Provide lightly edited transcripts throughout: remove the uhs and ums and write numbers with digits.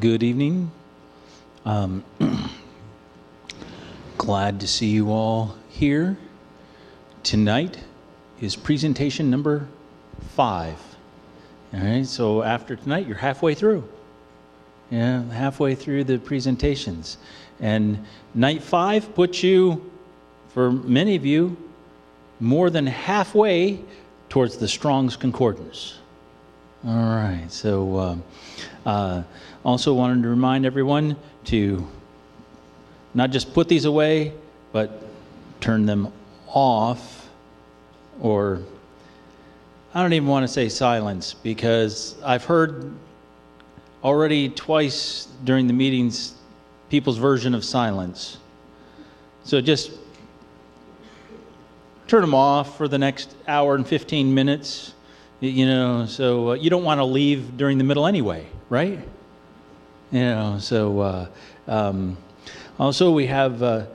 Good evening. Glad to see you all here. Tonight is presentation number 5. All right, so after tonight, you're halfway through. Yeah, halfway through the presentations. And night 5 puts you, for many of you, more than halfway towards the Strong's Concordance. All right, so also wanted to remind everyone to not just put these away, but turn them off, or I don't even want to say silence, because I've heard already twice during the meetings people's version of silence. So just turn them off for the next hour and 15 minutes. You know, so you don't want to leave during the middle anyway, right? You know, so also we have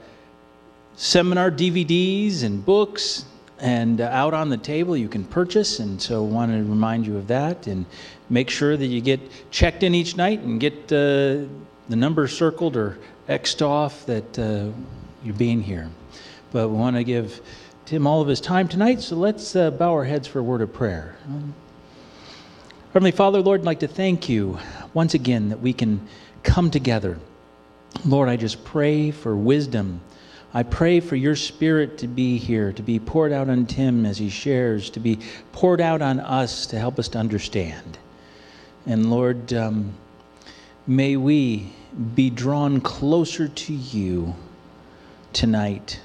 seminar DVDs and books and out on the table you can purchase, and so want to remind you of that, and make sure that you get checked in each night and get the number circled or X'd off that you're being here. But we want to give Tim all of his time tonight, so let's bow our heads for a word of prayer. Heavenly Father, Lord, I'd like to thank you once again that we can come together. Lord, I just pray for wisdom. I pray for your Spirit to be here, to be poured out on Tim as he shares, to be poured out on us to help us to understand. And Lord, may we be drawn closer to you tonight.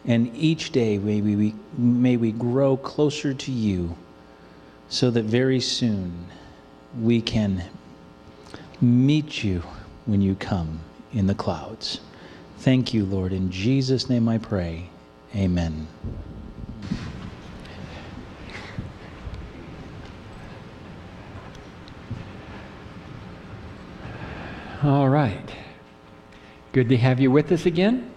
And each day may we grow closer to you, so that very soon we can meet you when you come in the clouds. Thank you, Lord. In Jesus' name I pray. Amen. All right. Good to have you with us again.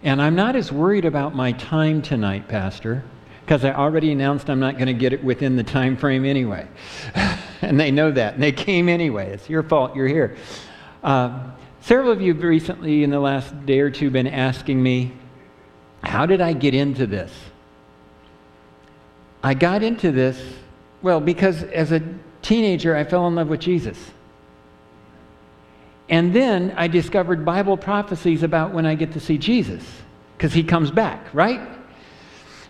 And I'm not as worried about my time tonight, Pastor, because I already announced I'm not going to get it within the time frame anyway. And they know that, and they came anyway. It's your fault you're here. Several of you recently, in the last day or two, been asking me, how did I get into this? I got into this, well, because as a teenager, I fell in love with Jesus. And then I discovered Bible prophecies about when I get to see Jesus, because he comes back, right?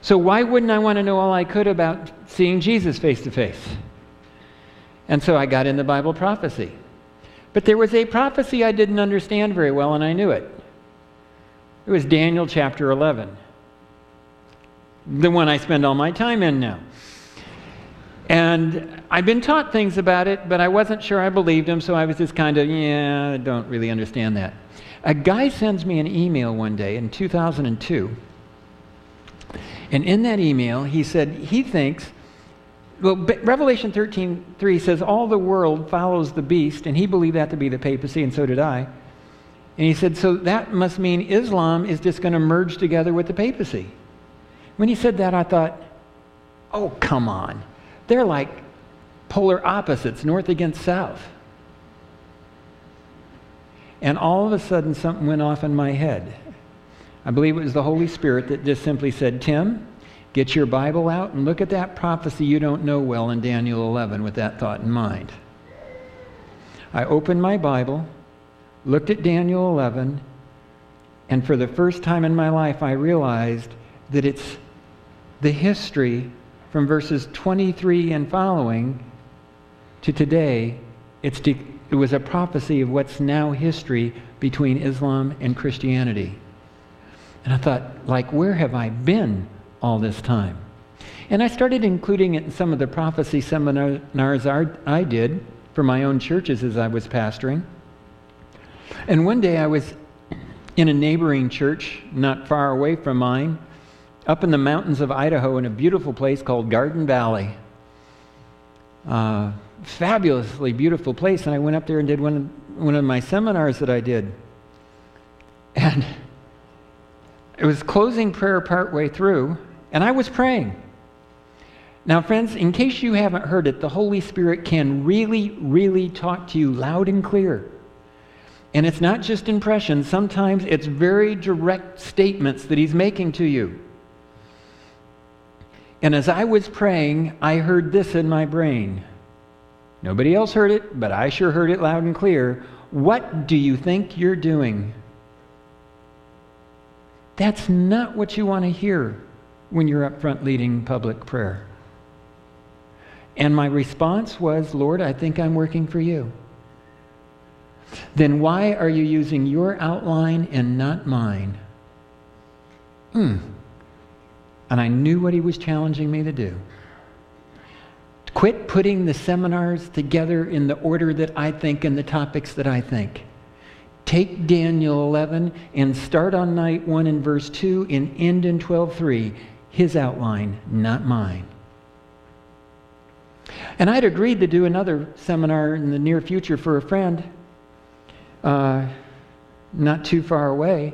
So why wouldn't I want to know all I could about seeing Jesus face to face? And so I got into Bible prophecy. But there was a prophecy I didn't understand very well, and I knew it. It was Daniel chapter 11, the one I spend all my time in now. And I've been taught things about it, but I wasn't sure I believed him, so I was just kind of, I don't really understand that. A guy sends me an email one day in 2002, and in that email he said he thinks, well, Revelation 13:3 says all the world follows the beast, and he believed that to be the papacy, and so did I. And he said, so that must mean Islam is just going to merge together with the papacy. When he said that, I thought, oh, come on. They're like polar opposites, north against south. And all of a sudden, something went off in my head. I believe it was the Holy Spirit that just simply said, Tim, get your Bible out and look at that prophecy you don't know well in Daniel 11 with that thought in mind. I opened my Bible, looked at Daniel 11, and for the first time in my life, I realized that it's the history from verses 23 and following to today. It was a prophecy of what's now history between Islam and Christianity. And I thought, like, where have I been all this time? And I started including it in some of the prophecy seminars I did for my own churches as I was pastoring. And one day I was in a neighboring church not far away from mine, up in the mountains of Idaho in a beautiful place called Garden Valley. Fabulously beautiful place. And I went up there and did one of my seminars that I did. And it was closing prayer partway through, and I was praying. Now, friends, in case you haven't heard it, the Holy Spirit can really, really talk to you loud and clear. And it's not just impressions. Sometimes it's very direct statements that he's making to you. And as I was praying, I heard this in my brain. Nobody else heard it, but I sure heard it loud and clear. What do you think you're doing? That's not what you want to hear when you're up front leading public prayer. And my response was, Lord, I think I'm working for you. Then why are you using your outline and not mine? And I knew what he was challenging me to do. Quit putting the seminars together in the order that I think and the topics that I think. Take Daniel 11 and start on night 1 in verse 2 and end in 12:3. His outline, not mine. And I'd agreed to do another seminar in the near future for a friend, not too far away.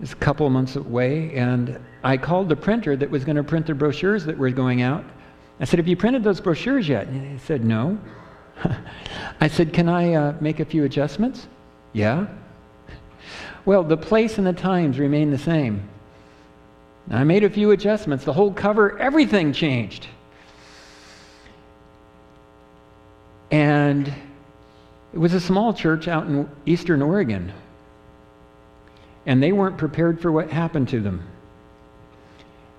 It's a couple of months away, and I called the printer that was going to print the brochures that were going out. I said, have you printed those brochures yet? And he said, no. I said, can I make a few adjustments? Yeah. Well, the place and the times remain the same. I made a few adjustments. The whole cover, everything changed. And it was a small church out in eastern Oregon. And they weren't prepared for what happened to them.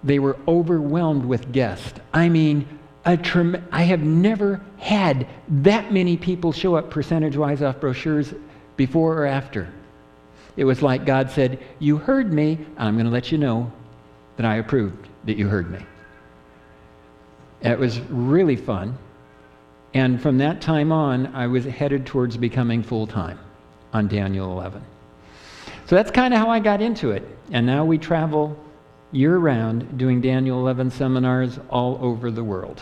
They were overwhelmed with guests. I mean, I have never had that many people show up percentage-wise off brochures before or after. It was like God said, you heard me, I'm going to let you know that I approved that you heard me. It was really fun. And from that time on, I was headed towards becoming full-time on Daniel 11. So that's kind of how I got into it. And now we travel year-round doing Daniel 11 seminars all over the world.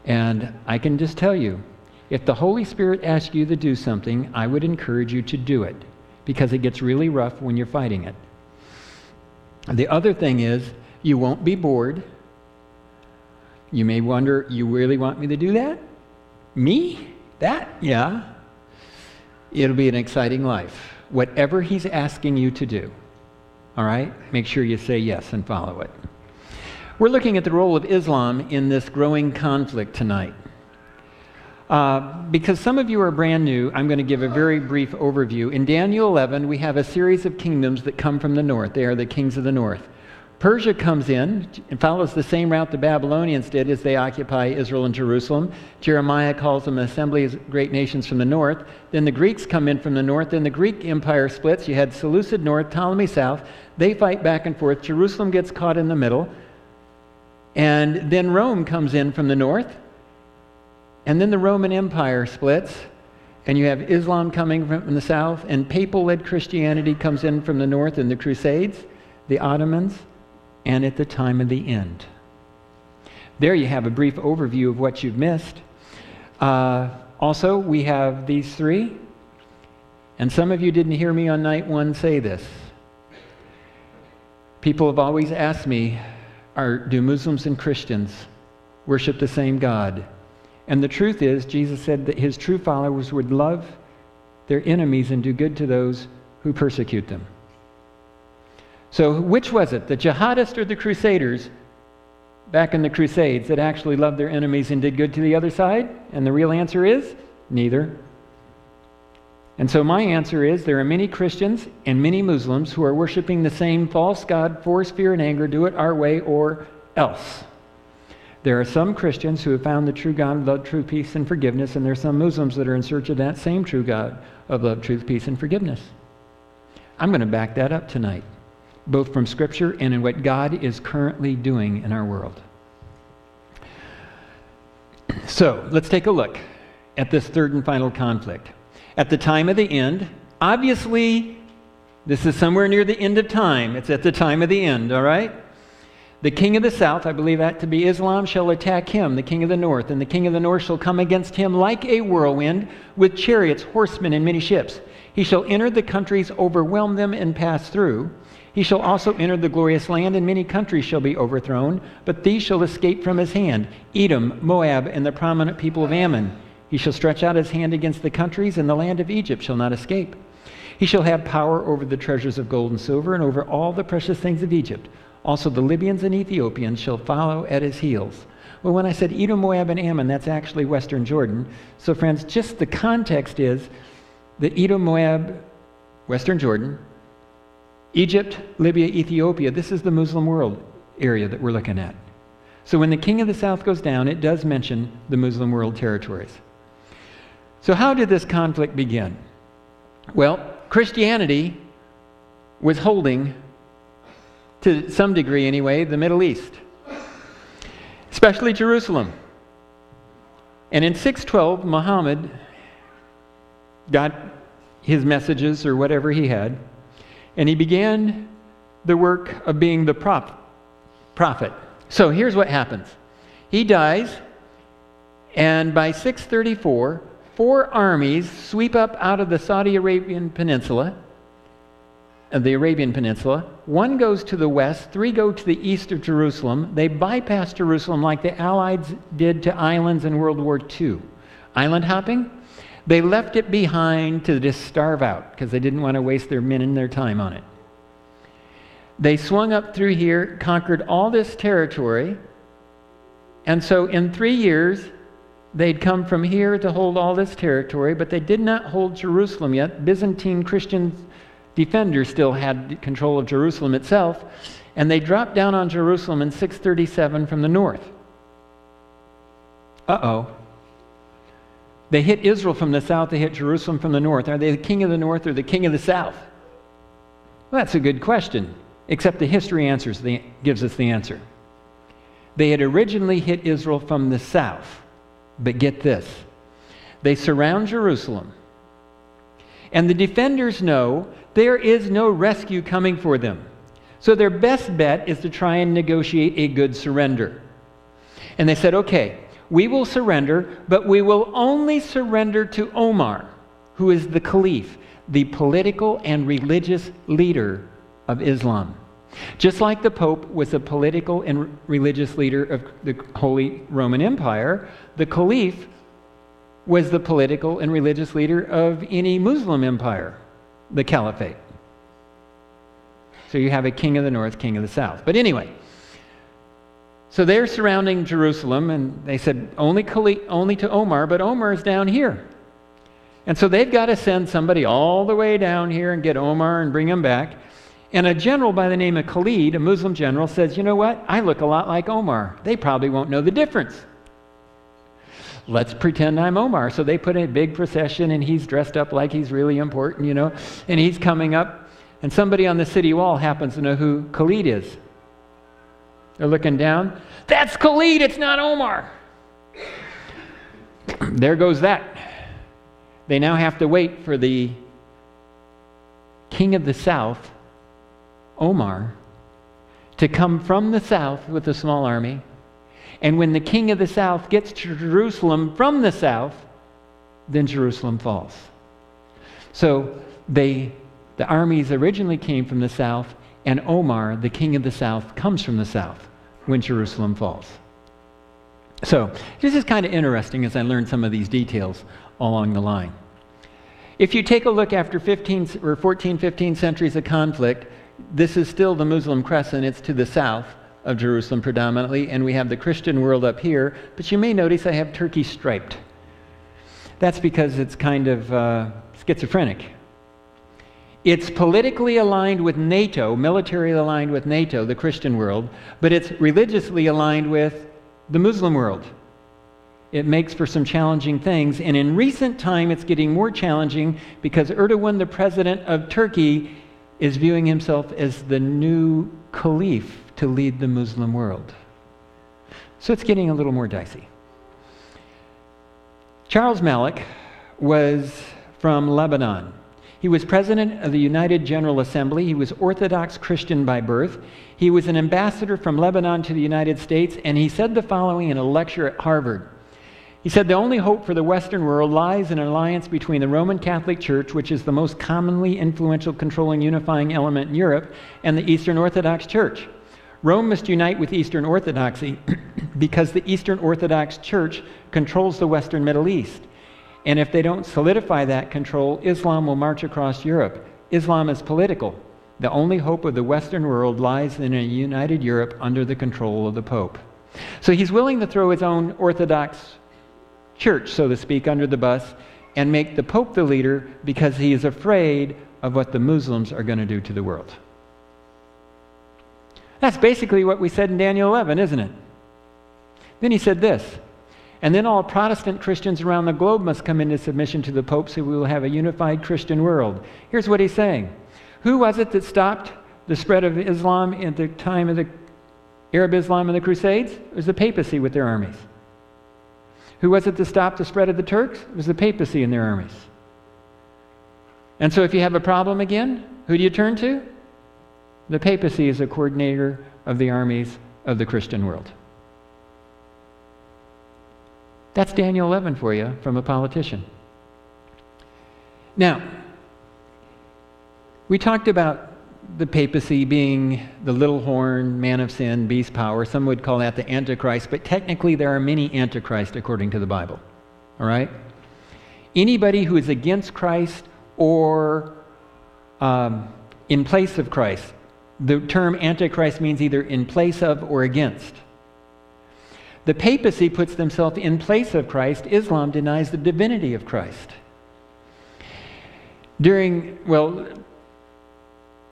And I can just tell you, if the Holy Spirit asks you to do something, I would encourage you to do it, because it gets really rough when you're fighting it. The other thing is, you won't be bored. You may wonder, you really want me to do that? Me? That? Yeah. It'll be an exciting life. Whatever he's asking you to do. All right? Make sure you say yes and follow it. We're looking at the role of Islam in this growing conflict tonight. Because some of you are brand new, I'm going to give a very brief overview. In Daniel 11, we have a series of kingdoms that come from the north. They are the kings of the north. Persia comes in and follows the same route the Babylonians did as they occupy Israel and Jerusalem. Jeremiah calls them an assembly of great nations from the north. Then the Greeks come in from the north. Then the Greek empire splits. You had Seleucid north, Ptolemy south. They fight back and forth. Jerusalem gets caught in the middle. And then Rome comes in from the north. And then the Roman Empire splits. And you have Islam coming from the south. And papal-led Christianity comes in from the north in the Crusades, the Ottomans, and at the time of the end. There you have a brief overview of what you've missed. Also, we have these three. And some of you didn't hear me on night 1 say this. People have always asked me, do Muslims and Christians worship the same God? And the truth is, Jesus said that his true followers would love their enemies and do good to those who persecute them. So which was it, the jihadists or the crusaders back in the Crusades that actually loved their enemies and did good to the other side? And the real answer is, neither. And so my answer is, there are many Christians and many Muslims who are worshiping the same false god, force, fear, and anger, do it our way or else. There are some Christians who have found the true God of love, truth, peace, and forgiveness, and there are some Muslims that are in search of that same true God of love, truth, peace, and forgiveness. I'm going to back that up tonight, both from Scripture and in what God is currently doing in our world. So, let's take a look at this third and final conflict. At the time of the end, obviously, this is somewhere near the end of time. It's at the time of the end, all right? The king of the south, I believe that to be Islam, shall attack him, the king of the north, and the king of the north shall come against him like a whirlwind, with chariots, horsemen, and many ships. He shall enter the countries, overwhelm them, and pass through. He shall also enter the glorious land, and many countries shall be overthrown, but these shall escape from his hand, Edom, Moab, and the prominent people of Ammon. He shall stretch out his hand against the countries, and the land of Egypt shall not escape. He shall have power over the treasures of gold and silver and over all the precious things of Egypt. Also the Libyans and Ethiopians shall follow at his heels. Well, when I said Edom, Moab, and Ammon, that's actually western Jordan. So friends, just the context is that Edom, Moab, western Jordan, Egypt, Libya, Ethiopia, this is the Muslim world area that we're looking at. So when the king of the south goes down, it does mention the Muslim world territories. So how did this conflict begin? Well, Christianity was holding, to some degree anyway, the Middle East, especially Jerusalem. And in 612, Muhammad got his messages or whatever he had, and he began the work of being the prophet. So here's what happens. He dies, and by 634, 4 armies sweep up out of the Saudi Arabian Peninsula, the Arabian Peninsula. 1 goes to the west, 3 go to the east of Jerusalem. They bypass Jerusalem like the Allies did to islands in World War II. Island hopping? They left it behind to just starve out because they didn't want to waste their men and their time on it. They swung up through here, conquered all this territory, and so in 3 years, they'd come from here to hold all this territory, but they did not hold Jerusalem yet. Byzantine Christian defenders still had control of Jerusalem itself, and they dropped down on Jerusalem in 637 from the north. Uh-oh. They hit Israel from the south, they hit Jerusalem from the north. Are they the king of the north or the king of the south? Well, that's a good question, except the history gives us the answer. They had originally hit Israel from the south, but get this. They surround Jerusalem, and the defenders know there is no rescue coming for them. So their best bet is to try and negotiate a good surrender. And they said, okay, we will surrender, but we will only surrender to Omar, who is the caliph, the political and religious leader of Islam. Just like the Pope was a political and religious leader of the Holy Roman Empire, the caliph was the political and religious leader of any Muslim empire, the caliphate. So you have a king of the north, king of the south. But anyway, so they're surrounding Jerusalem, and they said only to Omar, but Omar is down here. And so they've got to send somebody all the way down here and get Omar and bring him back. And a general by the name of Khalid, a Muslim general, says, you know what? I look a lot like Omar. They probably won't know the difference. Let's pretend I'm Omar. So they put in a big procession, and he's dressed up like he's really important, and he's coming up, and somebody on the city wall happens to know who Khalid is. They're looking down. That's Khalid, it's not Omar. There goes that. They now have to wait for the king of the south, Omar, to come from the south with a small army. And when the king of the south gets to Jerusalem from the south, then Jerusalem falls. So the armies originally came from the south, and Omar, the king of the south, comes from the south when Jerusalem falls. So this is kind of interesting as I learn some of these details along the line. If you take a look after 14, 15 centuries of conflict, this is still the Muslim crescent. It's to the south of Jerusalem predominantly, and we have the Christian world up here, but you may notice I have Turkey striped. That's because it's kind of schizophrenic. It's politically aligned with NATO, militarily aligned with NATO, the Christian world, but it's religiously aligned with the Muslim world. It makes for some challenging things, and in recent time it's getting more challenging because Erdogan, the president of Turkey, is viewing himself as the new caliph to lead the Muslim world. So it's getting a little more dicey. Charles Malik was from Lebanon. He was president of the United General Assembly. He was Orthodox Christian by birth. He was an ambassador from Lebanon to the United States, and he said the following in a lecture at Harvard. He said, the only hope for the Western world lies in an alliance between the Roman Catholic Church, which is the most commonly influential, controlling, unifying element in Europe, and the Eastern Orthodox Church. Rome must unite with Eastern Orthodoxy because the Eastern Orthodox Church controls the Western Middle East. And if they don't solidify that control, Islam will march across Europe. Islam is political. The only hope of the Western world lies in a united Europe under the control of the Pope. So he's willing to throw his own Orthodox church, so to speak, under the bus and make the Pope the leader because he is afraid of what the Muslims are going to do to the world. That's basically what we said in Daniel 11, isn't it? Then he said this, and then all Protestant Christians around the globe must come into submission to the Pope so we will have a unified Christian world. Here's what he's saying. Who was it that stopped the spread of Islam at the time of the Arab Islam and the Crusades? It was the papacy with their armies. Who was it that stopped the spread of the Turks? It was the papacy and their armies. And so if you have a problem again, who do you turn to? The papacy is a coordinator of the armies of the Christian world. That's Daniel 11 for you from a politician. Now, we talked about the papacy being the little horn, man of sin, beast power. Some would call that the Antichrist, but technically there are many Antichrists according to the Bible. All right? Anybody who is against Christ or in place of Christ. The term Antichrist means either in place of or against. The papacy puts themselves in place of Christ. Islam denies the divinity of Christ.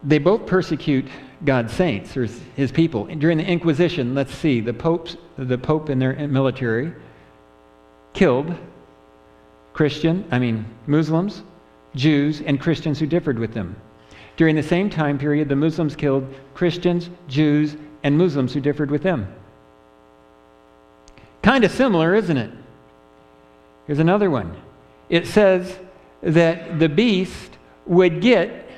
They both persecute God's saints, or his people. During the Inquisition, let's see, the Pope and their military killed Muslims, Jews, and Christians who differed with them. During the same time period, the Muslims killed Christians, Jews, and Muslims who differed with them. Kind of similar, isn't it? Here's another one. It says that the beast would get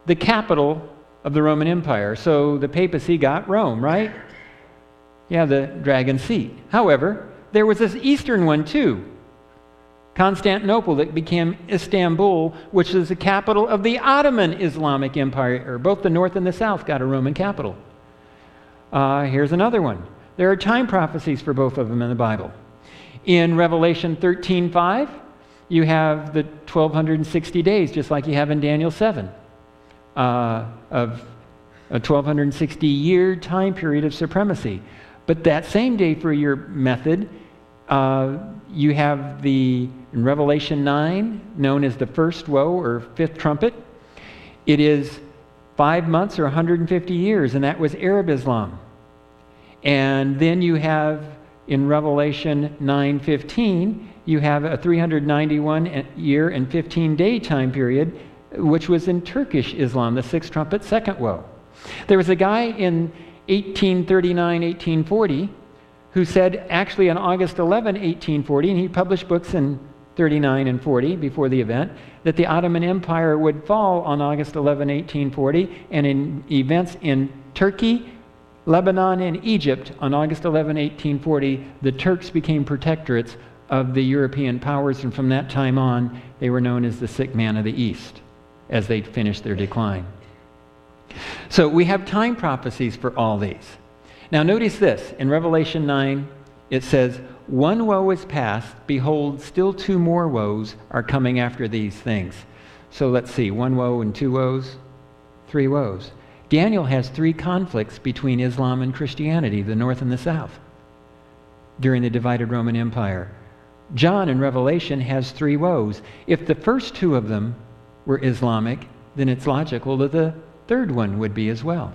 the capital of the Roman Empire. So the papacy got Rome, right? Yeah, the dragon seat. However, there was this eastern one too. Constantinople, that became Istanbul, which is the capital of the Ottoman Islamic Empire. Both the north and the south got a Roman capital. Here's another one. There are time prophecies for both of them in the Bible. In Revelation 13:5, you have the 1260 days, just like you have in Daniel 7, of a 1260-year time period of supremacy. But that same day for your method, you have in Revelation 9, known as the first woe or fifth trumpet. It is 5 months or 150 years, and that was Arab Islam. And then you have in Revelation 9:15, you have a 391-year and 15-day time period, which was in Turkish Islam, the sixth trumpet, second woe. There was a guy in 1839, 1840, who said, actually on August 11, 1840, and he published books in 39 and 40 before the event, that the Ottoman Empire would fall on August 11, 1840, and in events in Turkey, Lebanon, and Egypt on August 11, 1840, the Turks became protectorates of the European powers, and from that time on, they were known as the sick man of the East as they finished their decline. So we have time prophecies for all these. Now notice this, in Revelation 9, it says, "One woe is past, behold, still two more woes are coming after these things." So let's see, one woe and two woes, three woes. Daniel has three conflicts between Islam and Christianity, the north and the south, during the divided Roman Empire. John in Revelation has three woes. If the first two of them were Islamic, then it's logical that the third one would be as well.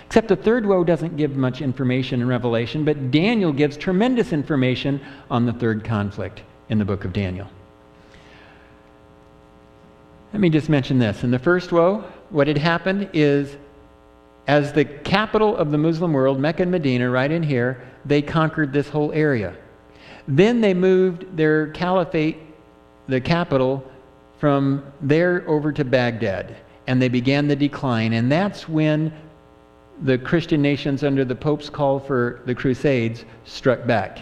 Except the third woe doesn't give much information in Revelation, but Daniel gives tremendous information on the third conflict in the book of Daniel. Let me just mention this. In the first woe, what had happened is, as the capital of the Muslim world, Mecca and Medina, right in here, they conquered this whole area. Then they moved their caliphate, the capital, from there over to Baghdad, and they began the decline. And that's when the Christian nations, under the Pope's call for the Crusades, struck back.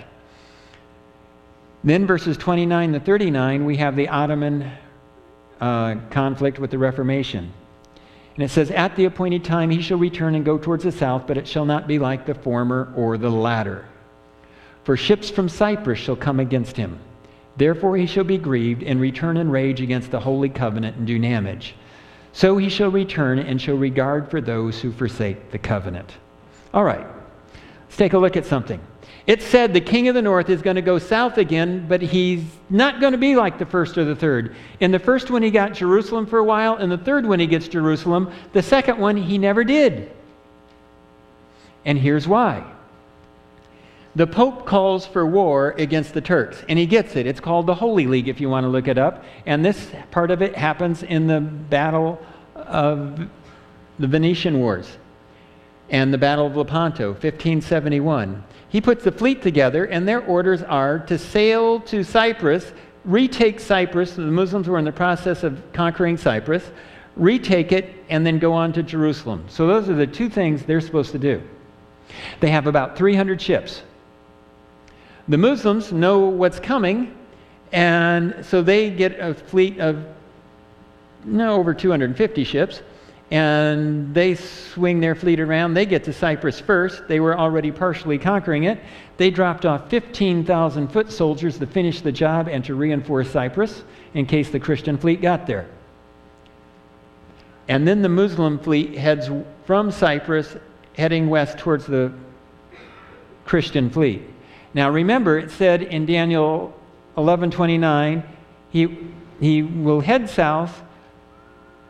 Then verses 29 to 39, we have the Ottoman conflict with the Reformation. And it says, "At the appointed time he shall return and go towards the south, but it shall not be like the former or the latter. For ships from Cyprus shall come against him. Therefore he shall be grieved, and return in rage against the holy covenant, and do damage. So he shall return, and shall regard for those who forsake the covenant. All right, let's take a look at something. It said the king of the north is going to go south again, but he's not going to be like the first or the third. In the first one, he got Jerusalem for a while. In the third one, he gets Jerusalem. The second one, he never did. And here's why. The Pope calls for war against the Turks, and he gets it. It's called the Holy League, if you want to look it up. And this part of it happens in the Battle of the Venetian Wars and the Battle of Lepanto, 1571. He puts the fleet together, and their orders are to sail to Cyprus, retake Cyprus. The Muslims were in the process of conquering Cyprus, retake it, and then go on to Jerusalem. So those are the two things they're supposed to do. They have about 300 ships. The Muslims know what's coming, and so they get a fleet of over 250 ships, and they swing their fleet around. They get to Cyprus first. They were already partially conquering it. They dropped off 15,000 foot soldiers to finish the job and to reinforce Cyprus in case the Christian fleet got there. And then the Muslim fleet heads from Cyprus, heading west towards the Christian fleet. Now remember, it said in Daniel 11:29, he will head south,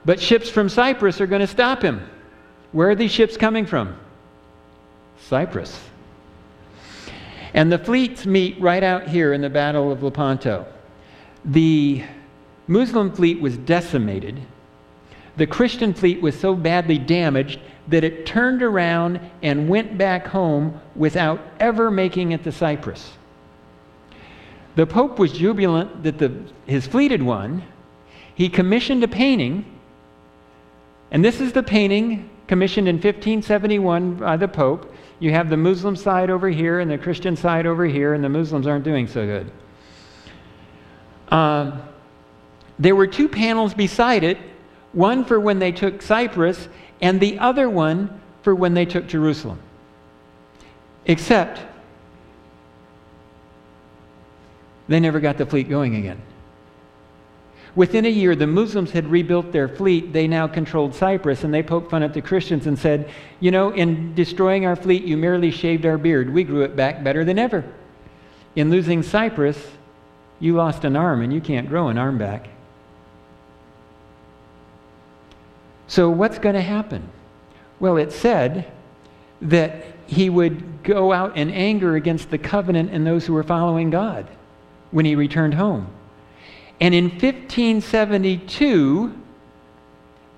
but ships from Cyprus are going to stop him. Where are these ships coming from? Cyprus. And the fleets meet right out here in the Battle of Lepanto. The Muslim fleet was decimated. The Christian fleet was so badly damaged that it turned around and went back home without ever making it to Cyprus. The Pope was jubilant that his fleet had won. He commissioned a painting, and this is the painting commissioned in 1571 by the Pope. You have the Muslim side over here and the Christian side over here, and the Muslims aren't doing so good. There were two panels beside it, one for when they took Cyprus and the other one for when they took Jerusalem. Except they never got the fleet going again. Within a year, the Muslims had rebuilt their fleet. They now controlled Cyprus, and they poked fun at the Christians and said, in destroying our fleet, you merely shaved our beard. We grew it back better than ever. In losing Cyprus, you lost an arm, and you can't grow an arm back. So what's going to happen? Well, it said that he would go out in anger against the covenant and those who were following God when he returned home. And in 1572,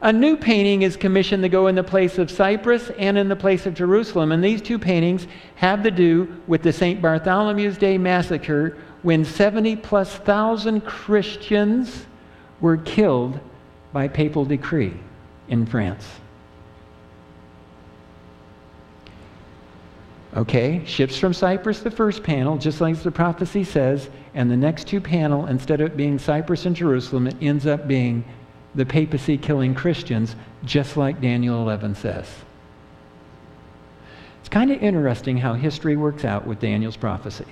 a new painting is commissioned to go in the place of Cyprus and in the place of Jerusalem. And these two paintings have to do with the St. Bartholomew's Day massacre, when 70,000+ Christians were killed by papal decree in France. Okay, ships from Cyprus, the first panel, just like the prophecy says, and the next two panel, instead of it being Cyprus and Jerusalem, it ends up being the papacy killing Christians, just like Daniel 11 says. It's kind of interesting how history works out with Daniel's prophecies.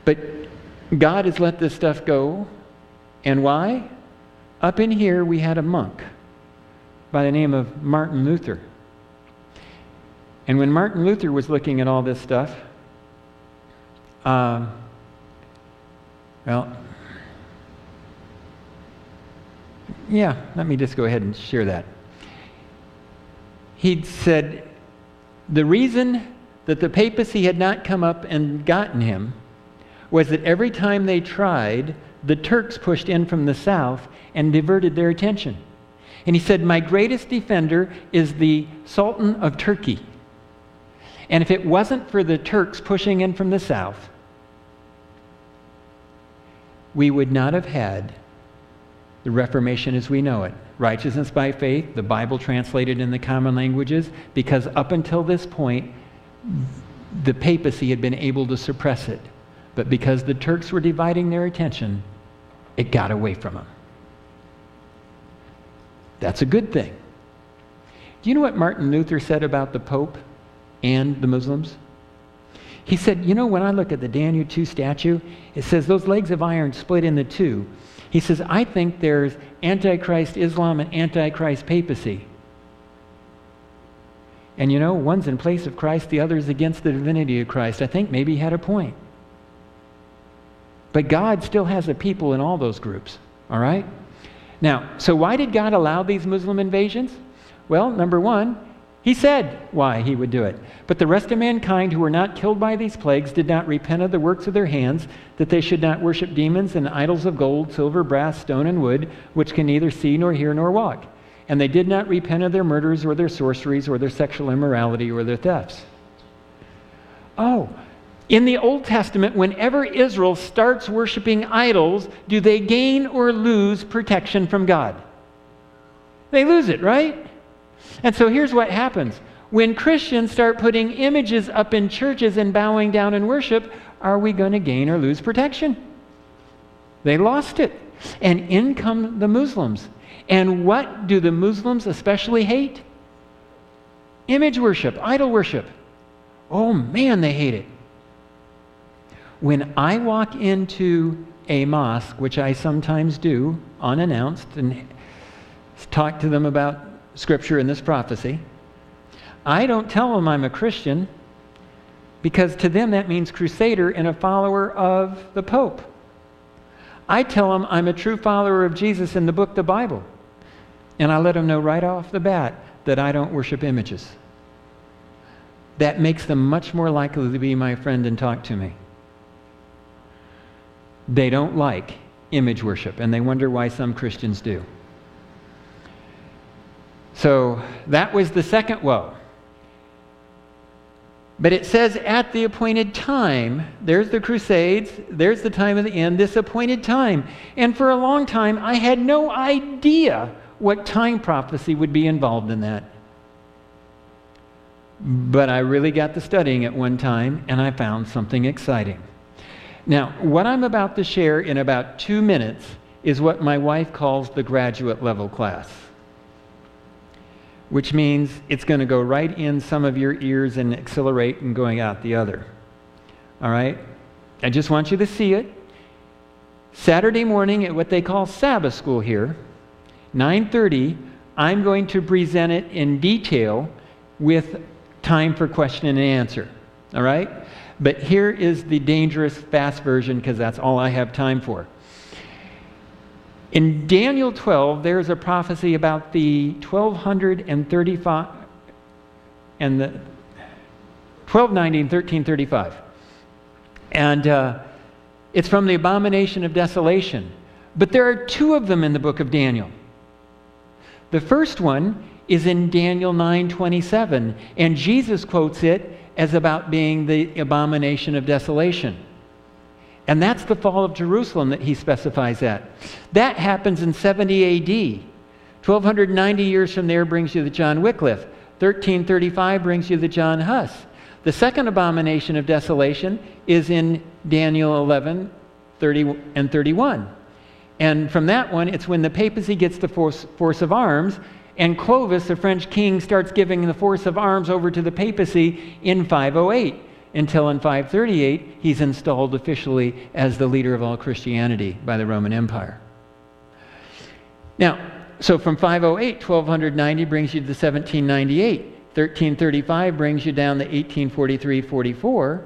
But God has let this stuff go. And why? Up in here we had a monk by the name of Martin Luther. And when Martin Luther was looking at all this stuff, let me just go ahead and share that. He'd said the reason that the papacy had not come up and gotten him was that every time they tried, the Turks pushed in from the south and diverted their attention. And he said, my greatest defender is the Sultan of Turkey. And if it wasn't for the Turks pushing in from the south, we would not have had the Reformation as we know it. Righteousness by faith, the Bible translated in the common languages, because up until this point, the papacy had been able to suppress it. But because the Turks were dividing their attention, it got away from them. That's a good thing. Do you know what Martin Luther said about the Pope? and the Muslims? He said, you know, when I look at the Daniel 2 statue, it says those legs of iron split into two. He says, I think there's Antichrist Islam and Antichrist papacy. And you know, one's in place of Christ, the other is against the divinity of Christ. I think maybe he had a point. But God still has a people in all those groups, all right? Now, so why did God allow these Muslim invasions? Well, number one, he said why he would do it. But the rest of mankind who were not killed by these plagues did not repent of the works of their hands, that they should not worship demons and idols of gold, silver, brass, stone, and wood, which can neither see nor hear nor walk. And they did not repent of their murders or their sorceries or their sexual immorality or their thefts. Oh, in the Old Testament, whenever Israel starts worshiping idols, do they gain or lose protection from God? They lose it, right? And so here's what happens. When Christians start putting images up in churches and bowing down in worship, are we going to gain or lose protection? They lost it. And in come the Muslims. And what do the Muslims especially hate? Image worship, idol worship. Oh man, they hate it. When I walk into a mosque, which I sometimes do unannounced, and talk to them about Scripture and this prophecy, I don't tell them I'm a Christian, because to them that means crusader and a follower of the Pope. I tell them I'm a true follower of Jesus in the book, the Bible. And I let them know right off the bat that I don't worship images. That makes them much more likely to be my friend and talk to me. They don't like image worship, and they wonder why some Christians do. So that was the second woe. But it says at the appointed time, there's the Crusades, there's the time of the end, this appointed time. And for a long time, I had no idea what time prophecy would be involved in that. But I really got to studying at one time, and I found something exciting. Now, what I'm about to share in about 2 minutes is what my wife calls the graduate level class, which means it's going to go right in some of your ears and accelerate and going out the other. All right? I just want you to see it. Saturday morning at what they call Sabbath school here, 9:30, I'm going to present it in detail with time for question and answer. All right? But here is the dangerous, fast version, because that's all I have time for. In Daniel 12, there's a prophecy about the 1235 and the 1290 and 1335. And it's from the abomination of desolation. But there are two of them in the book of Daniel. The first one is in Daniel 9:27, and Jesus quotes it as about being the abomination of desolation. And that's the fall of Jerusalem that he specifies that. That happens in 70 A.D. 1290 years from there brings you the John Wycliffe. 1335 brings you the John Huss. The second abomination of desolation is in Daniel 11:30 and 31. And from that one, it's when the papacy gets the force of arms, and Clovis, the French king, starts giving the force of arms over to the papacy in 508, until in 538, he's installed officially as the leader of all Christianity by the Roman Empire. Now, so from 508, 1290 brings you to 1798. 1335 brings you down to 1843-44,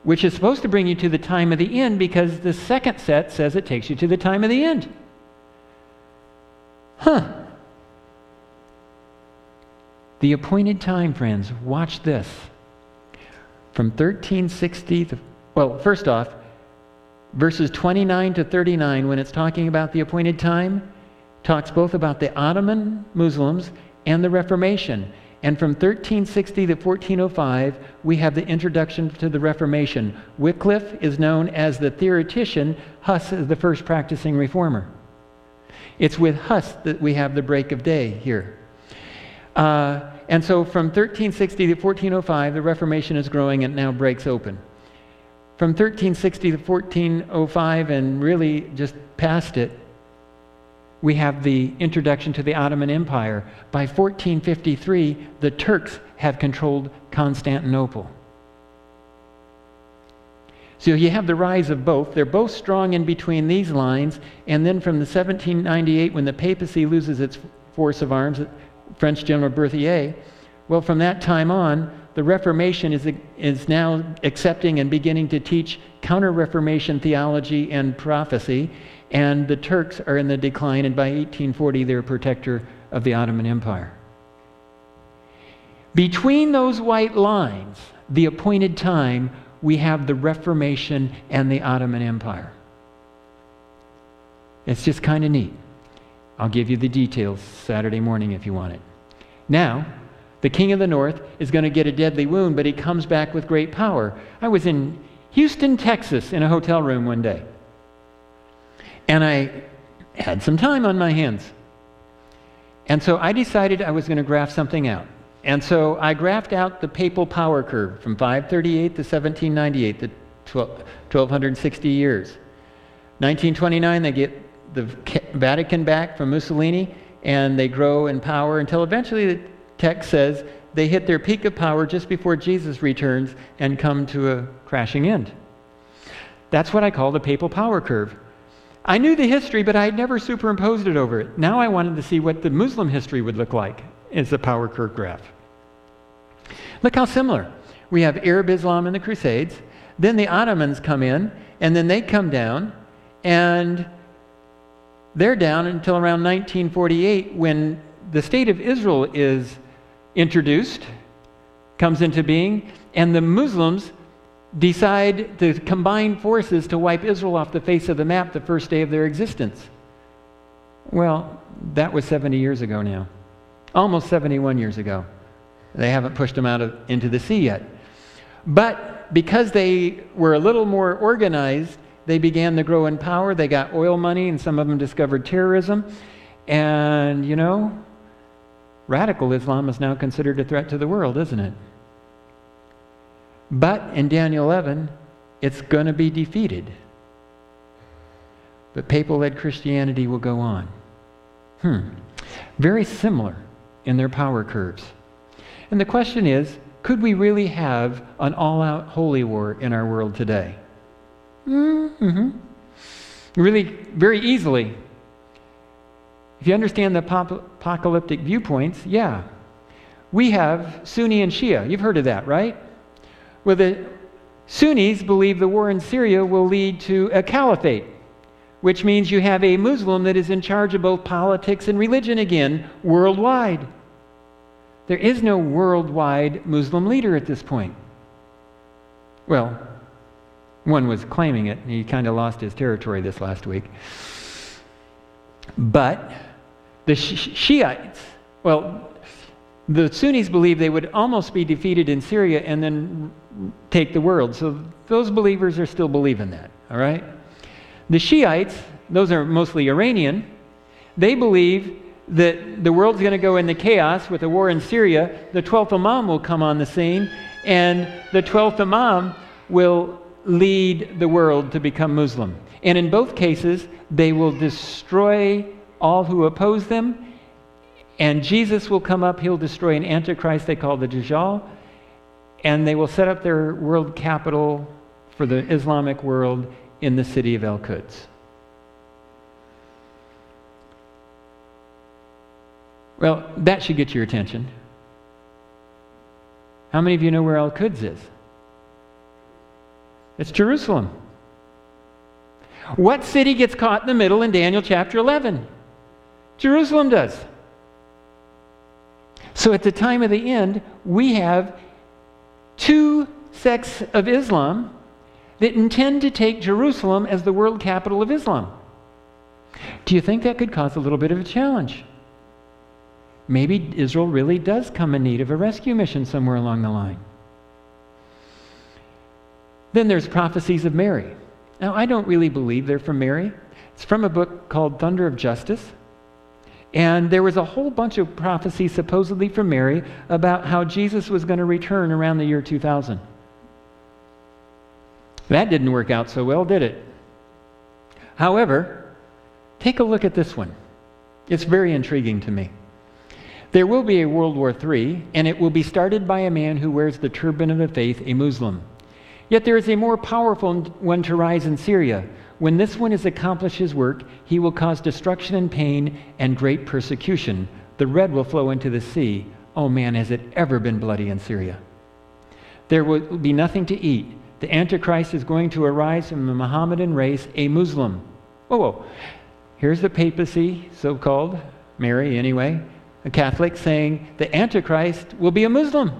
which is supposed to bring you to the time of the end, because the second set says it takes you to the time of the end. The appointed time, friends, watch this. From 1360, first off, verses 29 to 39, when it's talking about the appointed time, talks both about the Ottoman Muslims and the Reformation. And from 1360 to 1405, we have the introduction to the Reformation. Wycliffe is known as the theoretician. Huss is the first practicing reformer. It's with Huss that we have the break of day here. And so from 1360 to 1405, the Reformation is growing and now breaks open. From 1360 to 1405 and really just past it, we have the introduction to the Ottoman Empire. By 1453, the Turks have controlled Constantinople. So you have the rise of both. They're both strong in between these lines, and then from the 1798, when the papacy loses its force of arms, French General Berthier, well, from that time on, the Reformation is now accepting and beginning to teach counter-Reformation theology and prophecy, and the Turks are in the decline, and by 1840, they're a protector of the Ottoman Empire. Between those white lines, the appointed time, we have the Reformation and the Ottoman Empire. It's just kind of neat. I'll give you the details Saturday morning if you want it. Now, the king of the north is going to get a deadly wound, but he comes back with great power. I was in Houston, Texas, in a hotel room one day, and I had some time on my hands. And so I decided I was going to graph something out. And so I graphed out the papal power curve from 538 to 1798, the 1260 years. 1929, they get the Vatican back from Mussolini, and they grow in power until eventually the text says they hit their peak of power just before Jesus returns and come to a crashing end. That's what I call the papal power curve. I knew the history, but I had never superimposed it over it. Now I wanted to see what the Muslim history would look like as the power curve graph. Look how similar. We have Arab Islam in the Crusades, then the Ottomans come in, and then they come down, and they're down until around 1948 when the state of Israel is introduced, comes into being, and the Muslims decide to combine forces to wipe Israel off the face of the map the first day of their existence. Well, that was 70 years ago now. Almost 71 years ago. They haven't pushed them out into the sea yet. But because they were a little more organized, they began to grow in power. They got oil money, and some of them discovered terrorism. And, you know, radical Islam is now considered a threat to the world, isn't it? But in Daniel 11, it's going to be defeated. But papal-led Christianity will go on. Very similar in their power curves. And the question is, could we really have an all-out holy war in our world today? Really, very easily. If you understand the apocalyptic viewpoints, yeah. We have Sunni and Shia. You've heard of that, right? Well, the Sunnis believe the war in Syria will lead to a caliphate, which means you have a Muslim that is in charge of both politics and religion again, worldwide. There is no worldwide Muslim leader at this point. Well, one was claiming it, and he kind of lost his territory this last week. But the Shiites, well, the Sunnis believe they would almost be defeated in Syria and then take the world. So those believers are still believing that, all right? The Shiites, those are mostly Iranian, they believe that the world's going to go into chaos with a war in Syria. The 12th Imam will come on the scene, and the 12th Imam will lead the world to become Muslim. And in both cases, they will destroy all who oppose them, and Jesus will come up. He'll destroy an antichrist they call the Dajjal, and they will set up their world capital for the Islamic world in the city of Al-Quds. Well, that should get your attention. How many of you know where Al-Quds is? It's Jerusalem. What city gets caught in the middle in Daniel chapter 11? Jerusalem does. So at the time of the end, we have two sects of Islam that intend to take Jerusalem as the world capital of Islam. Do you think that could cause a little bit of a challenge? Maybe Israel really does come in need of a rescue mission somewhere along the line. Then there's prophecies of Mary. Now, I don't really believe they're from Mary. It's from a book called Thunder of Justice. And there was a whole bunch of prophecies supposedly from Mary about how Jesus was going to return around the year 2000. That didn't work out so well, did it? However, take a look at this one. It's very intriguing to me. There will be a World War III, and it will be started by a man who wears the turban of the faith, a Muslim. Yet there is a more powerful one to rise in Syria. When this one has accomplished his work, he will cause destruction and pain and great persecution. The red will flow into the sea. Oh man, has it ever been bloody in Syria? There will be nothing to eat. The Antichrist is going to arise from the Mohammedan race, a Muslim. Whoa. Here's the papacy, so-called, Mary anyway, a Catholic, saying the Antichrist will be a Muslim.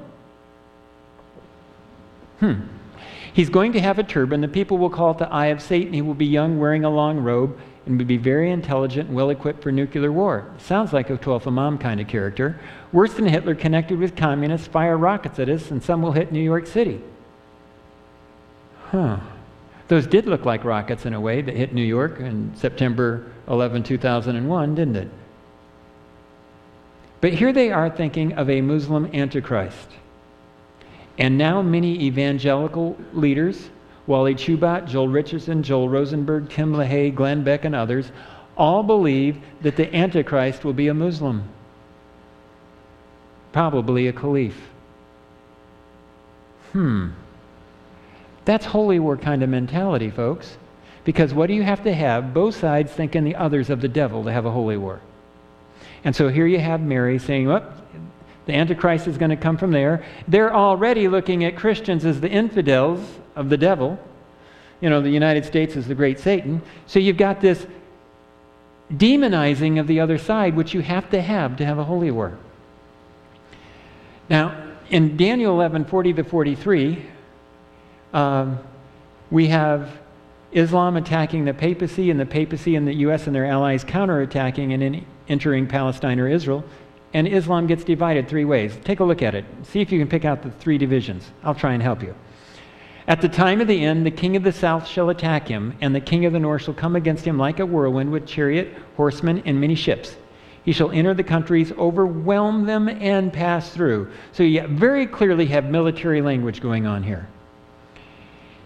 He's going to have a turban. The people will call it the Eye of Satan. He will be young, wearing a long robe, and will be very intelligent and well-equipped for nuclear war. Sounds like a 12th Imam kind of character. Worse than Hitler, connected with communists, fire rockets at us, and some will hit New York City. Those did look like rockets in a way that hit New York on September 11, 2001, didn't it? But here they are thinking of a Muslim Antichrist. And now many evangelical leaders, Wally Chubat, Joel Richardson, Joel Roosenberg, Tim LaHaye, Glenn Beck, and others, all believe that the Antichrist will be a Muslim. Probably a caliph. That's holy war kind of mentality, folks. Because what do you have to have? Both sides thinking the other's of the devil to have a holy war. And so here you have Mary saying, the Antichrist is going to come from there. They're already looking at Christians as the infidels of the devil. You know, the United States is the great Satan. So you've got this demonizing of the other side, which you have a holy war. Now, in Daniel 11:40-43, we have Islam attacking the papacy, and the papacy and the U.S. and their allies counterattacking and entering Palestine or Israel, and Islam gets divided three ways. Take a look at it. See if you can pick out the three divisions. I'll try and help you. At the time of the end, the king of the south shall attack him, and the king of the north shall come against him like a whirlwind with chariot, horsemen, and many ships. He shall enter the countries, overwhelm them, and pass through. So you very clearly have military language going on here.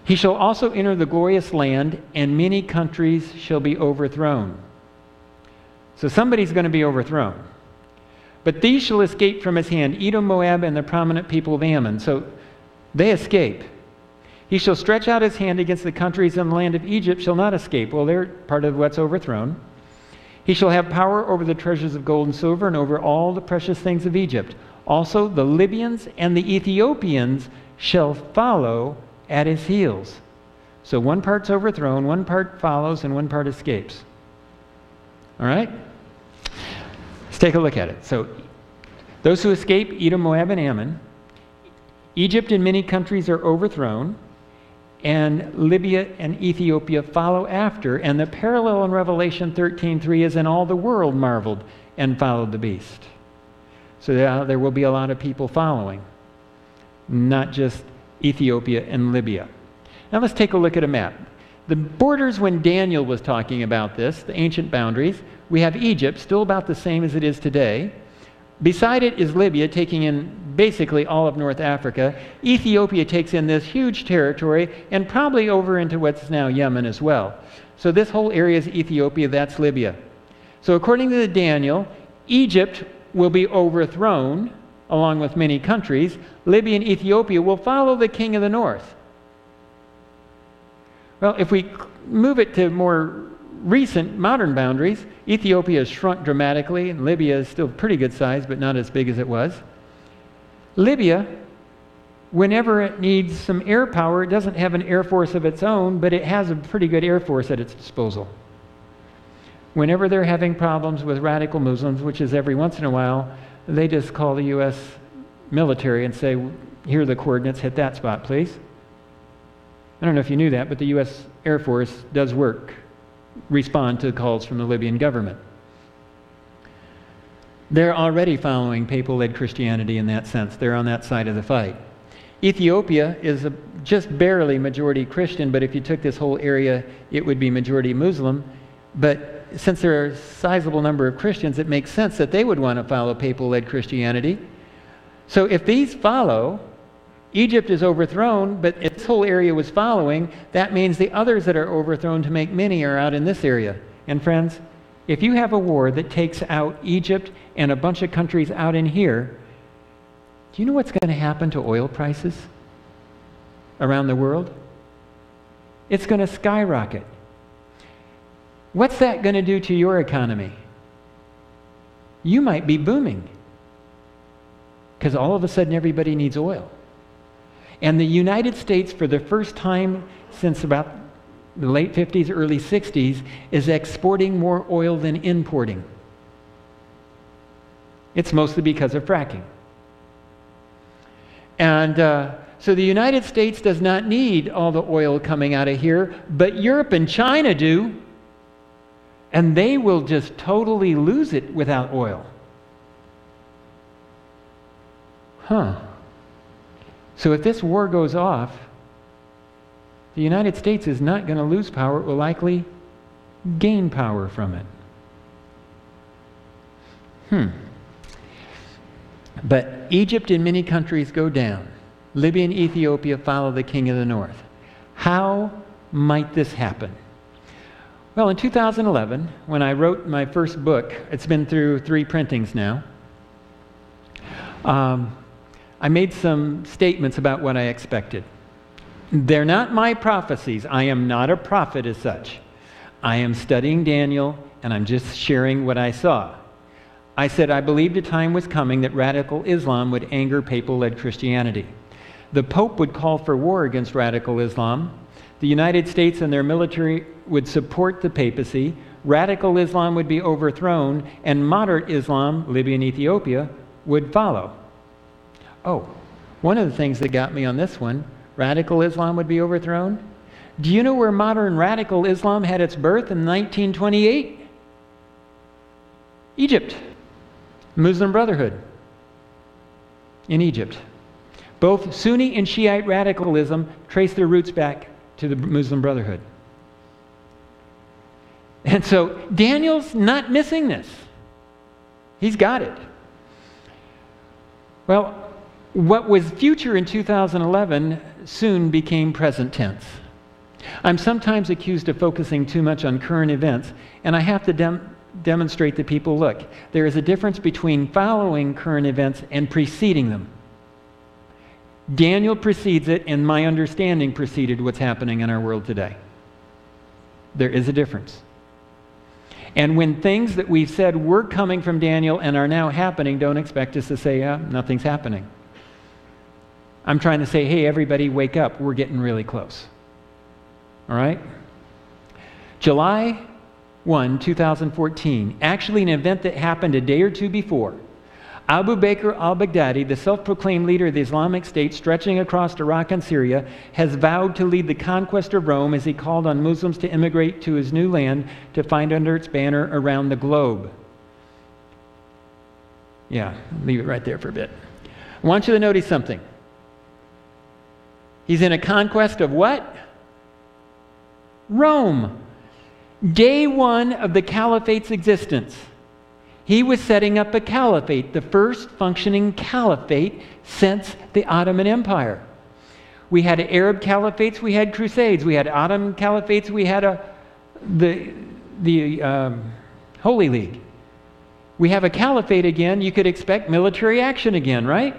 He shall also enter the glorious land, and many countries shall be overthrown. So somebody's going to be overthrown. But these shall escape from his hand, Edom, Moab, and the prominent people of Ammon. So they escape. He shall stretch out his hand against the countries, and the land of Egypt shall not escape. Well, they're part of what's overthrown. He shall have power over the treasures of gold and silver, and over all the precious things of Egypt. Also the Libyans and the Ethiopians shall follow at his heels. So one part's overthrown, one part follows, and one part escapes. All right? Let's take a look at it. So those who escape, Edom, Moab, and Ammon. Egypt and many countries are overthrown, and Libya and Ethiopia follow after. And the parallel in Revelation 13:3 is, and all the world marveled and followed the beast. So there will be a lot of people following, not just Ethiopia and Libya. Now let's take a look at a map. The borders when Daniel was talking about this, the ancient boundaries, we have Egypt, still about the same as it is today. Beside it is Libya, taking in basically all of North Africa. Ethiopia takes in this huge territory, and probably over into what's now Yemen as well. So this whole area is Ethiopia, that's Libya. So according to Daniel, Egypt will be overthrown, along with many countries. Libya and Ethiopia will follow the king of the north. Well, if we move it to more recent modern boundaries, Ethiopia has shrunk dramatically, and Libya is still pretty good size, but not as big as it was. Libya, whenever it needs some air power, it doesn't have an air force of its own, but it has a pretty good air force at its disposal. Whenever they're having problems with radical Muslims, which is every once in a while, they just call the U.S. military and say, here are the coordinates, hit that spot, please. I don't know if you knew that, but the U.S. Air Force does respond to calls from the Libyan government. They're already following papal-led Christianity in that sense. They're on that side of the fight. Ethiopia is just barely majority Christian, but if you took this whole area, it would be majority Muslim. But since there are a sizable number of Christians, it makes sense that they would want to follow papal-led Christianity. So if these follow, Egypt is overthrown, but if this whole area was following, that means the others that are overthrown to make many are out in this area. And friends, If you have a war that takes out Egypt and a bunch of countries out in here, do you know what's going to happen to oil prices around the world? It's going to skyrocket. What's that going to do to your economy? You might be booming because all of a sudden everybody needs oil. And the United States, for the first time since about the late 50s, early 60s, is exporting more oil than importing. It's mostly because of fracking. And so the United States does not need all the oil coming out of here, but Europe and China do. And they will just totally lose it without oil. So if this war goes off, the United States is not going to lose power. It will likely gain power from it. But Egypt and many countries go down. Libya and Ethiopia follow the king of the north. How might this happen? Well, in 2011, when I wrote my first book, it's been through 3 printings now, I made some statements about what I expected. They're not my prophecies. I am not a prophet as such. I am studying Daniel, and I'm just sharing what I saw. I said I believed a time was coming that radical Islam would anger papal-led Christianity. The Pope would call for war against radical Islam. The United States and their military would support the papacy. Radical Islam would be overthrown, and moderate Islam, Libya and Ethiopia, would follow. Oh, one of the things that got me on this one, radical Islam would be overthrown. Do you know where modern radical Islam had its birth in 1928? Egypt. Muslim Brotherhood in Egypt. Both Sunni and Shiite radicalism trace their roots back to the Muslim Brotherhood. And so Daniel's not missing this. He's got it. Well, what was future in 2011 soon became present tense. I'm sometimes accused of focusing too much on current events, and I have to demonstrate to people, look, there is a difference between following current events and preceding them. Daniel precedes it, and my understanding preceded what's happening in our world today. There is a difference. And when things that we've said were coming from Daniel and are now happening, don't expect us to say, yeah, nothing's happening. I'm trying to say, hey, everybody, wake up. We're getting really close. All right? July 1, 2014, actually an event that happened a day or two before. Abu Bakr al-Baghdadi, the self-proclaimed leader of the Islamic State stretching across Iraq and Syria, has vowed to lead the conquest of Rome as he called on Muslims to immigrate to his new land to find under its banner around the globe. Yeah, leave it right there for a bit. I want you to notice something. He's in a conquest of what? Rome. Day 1 of the caliphate's existence. He was setting up a caliphate, the first functioning caliphate since the Ottoman Empire. We had Arab caliphates, we had crusades. We had Ottoman caliphates, we had the Holy League. We have a caliphate again, you could expect military action again, right?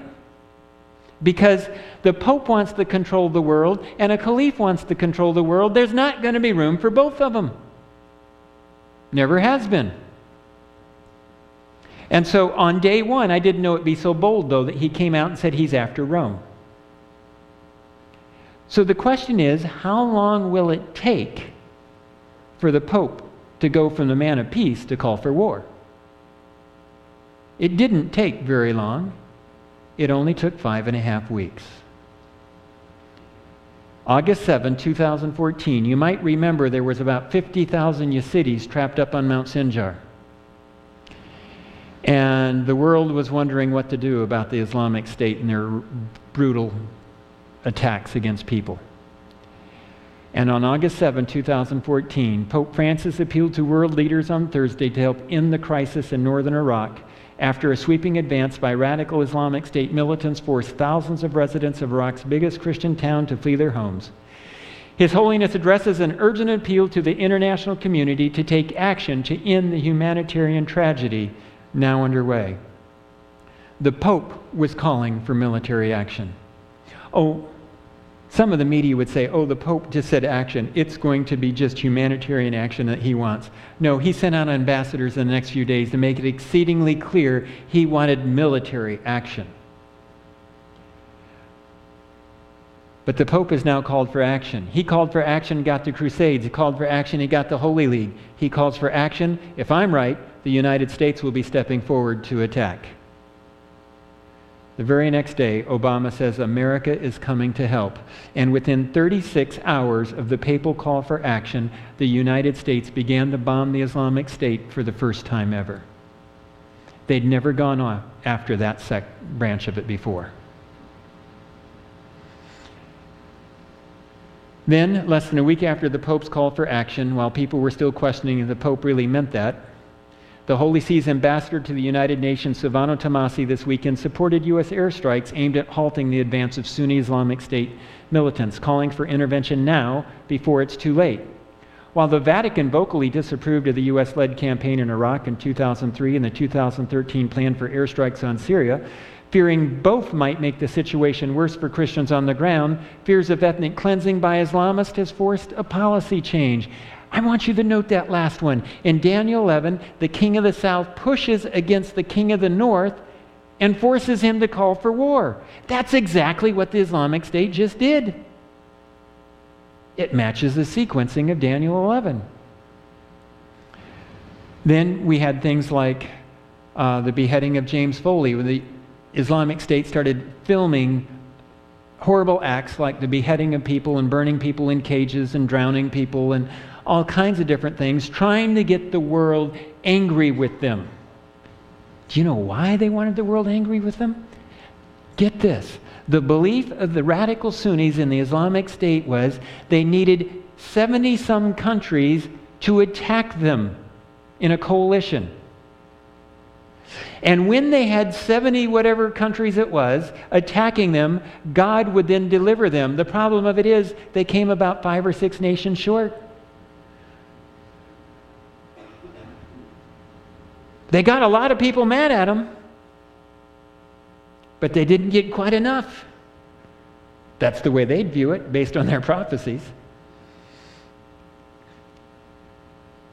Because the Pope wants to control the world and a caliph wants to control the world. There's not going to be room for both of them. Never has been. And so on day 1, I didn't know it'd be so bold, though, that he came out and said he's after Rome. So the question is, how long will it take for the Pope to go from the man of peace to call for war? It didn't take very long. It only took 5.5 weeks. August 7, 2014, you might remember there was about 50,000 Yazidis trapped up on Mount Sinjar. And the world was wondering what to do about the Islamic State and their brutal attacks against people. And on August 7, 2014, Pope Francis appealed to world leaders on Thursday to help end the crisis in northern Iraq after a sweeping advance by radical Islamic State militants forced thousands of residents of Iraq's biggest Christian town to flee their homes. His Holiness addresses an urgent appeal to the international community to take action to end the humanitarian tragedy now underway. The Pope was calling for military action. Oh, some of the media would say, oh, the Pope just said action. It's going to be just humanitarian action that he wants. No, he sent out ambassadors in the next few days to make it exceedingly clear he wanted military action. But the Pope has now called for action. He called for action, got the Crusades. He called for action, he got the Holy League. He calls for action. If I'm right, the United States will be stepping forward to attack. The very next day, Obama says America is coming to help. And within 36 hours of the papal call for action, the United States began to bomb the Islamic State for the first time ever. They'd never gone on after that branch of it before. Then, less than a week after the Pope's call for action, while people were still questioning if the Pope really meant that, the Holy See's ambassador to the United Nations, Silvano Tomasi, this weekend supported U.S. airstrikes aimed at halting the advance of Sunni Islamic State militants, calling for intervention now before it's too late. While the Vatican vocally disapproved of the U.S.-led campaign in Iraq in 2003 and the 2013 plan for airstrikes on Syria, fearing both might make the situation worse for Christians on the ground, fears of ethnic cleansing by Islamists has forced a policy change. I want you to note that last one. In Daniel 11, the king of the south pushes against the king of the north and forces him to call for war. That's exactly what the Islamic State just did. It matches the sequencing of Daniel 11. Then we had things like the beheading of James Foley, when the Islamic State started filming horrible acts like the beheading of people and burning people in cages and drowning people and all kinds of different things, trying to get the world angry with them. Do you know why they wanted the world angry with them? Get this. The belief of the radical Sunnis in the Islamic State was they needed 70-some countries to attack them in a coalition. And when they had 70 whatever countries it was attacking them, God would then deliver them. The problem of it is they came about 5 or 6 nations short. They got a lot of people mad at them, but they didn't get quite enough. That's the way they'd view it based on their prophecies.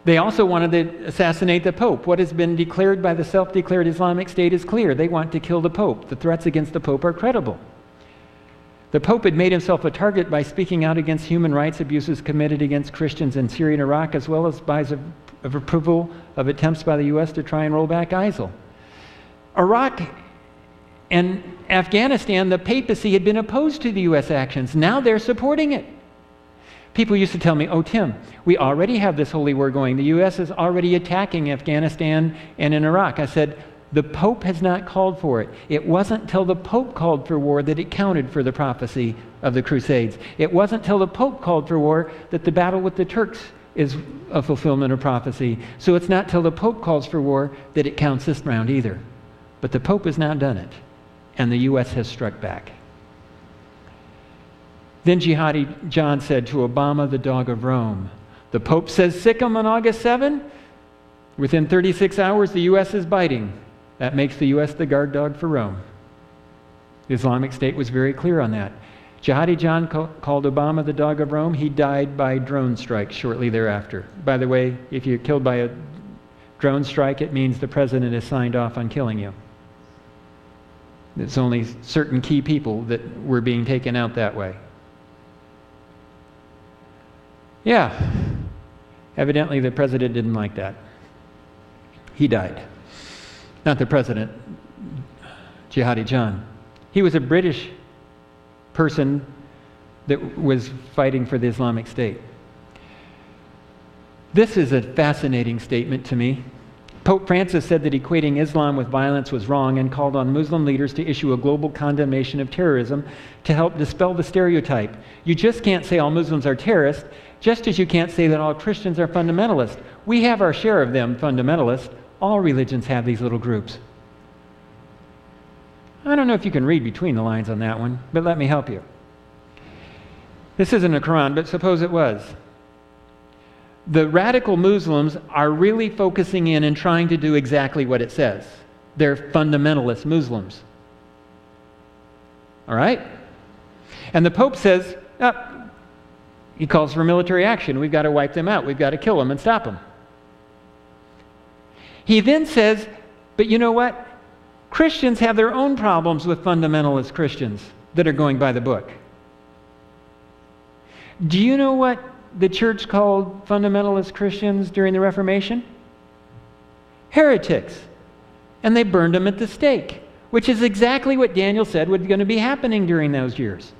They also wanted to assassinate the Pope. What has been declared by the self-declared Islamic State is clear. They want to kill the Pope. The threats against the Pope are credible. The Pope had made himself a target by speaking out against human rights abuses committed against Christians in Syria and Iraq, as well as by of approval of attempts by the U.S. to try and roll back ISIL. Iraq and Afghanistan, the papacy had been opposed to the U.S. actions. Now they're supporting it. People used to tell me, oh, Tim, we already have this holy war going. The U.S. is already attacking Afghanistan and in Iraq. I said, the Pope has not called for it. It wasn't till the Pope called for war that it counted for the prophecy of the Crusades. It wasn't till the Pope called for war that the battle with the Turks is a fulfillment of prophecy. So it's not till the Pope calls for war that it counts this round either. But the Pope has now done it, and the U.S. has struck back. Then Jihadi John said to Obama, the dog of Rome, the Pope says sick him on August 7. Within 36 hours, the U.S. is biting. That makes the U.S. the guard dog for Rome. The Islamic State was very clear on that. Jihadi John called Obama the dog of Rome. He died by drone strike shortly thereafter. By the way, if you're killed by a drone strike, it means the president has signed off on killing you. It's only certain key people that were being taken out that way. Yeah, evidently the president didn't like that. He died. Not the president, Jihadi John. He was a British person that was fighting for the Islamic State. This is a fascinating statement to me. Pope Francis said that equating Islam with violence was wrong and called on Muslim leaders to issue a global condemnation of terrorism to help dispel the stereotype. You just can't say all Muslims are terrorists, just as you can't say that all Christians are fundamentalists. We have our share of them, fundamentalists. All religions have these little groups. I don't know if you can read between the lines on that one, but let me help you. This isn't a Quran, but suppose it was. The radical Muslims are really focusing in and trying to do exactly what it says. They're fundamentalist Muslims. All right? And the Pope says, he calls for military action. We've got to wipe them out. We've got to kill them and stop them. He then says, but you know what? Christians have their own problems with fundamentalist Christians that are going by the book. Do you know what the church called fundamentalist Christians during the Reformation? Heretics. And they burned them at the stake, which is exactly what Daniel said was going to be happening during those years.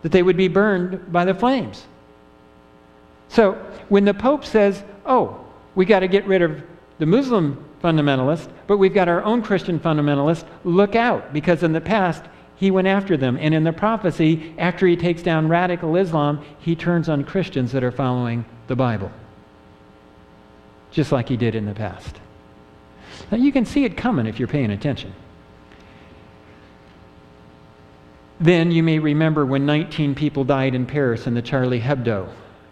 That they would be burned by the flames. So when the Pope says, we got to get rid of the Muslim fundamentalists, but we've got our own Christian fundamentalists, look out, because in the past he went after them. And in the prophecy, after he takes down radical Islam, he turns on Christians that are following the Bible. Just like he did in the past. Now you can see it coming if you're paying attention. Then you may remember when 19 people died in Paris in the Charlie Hebdo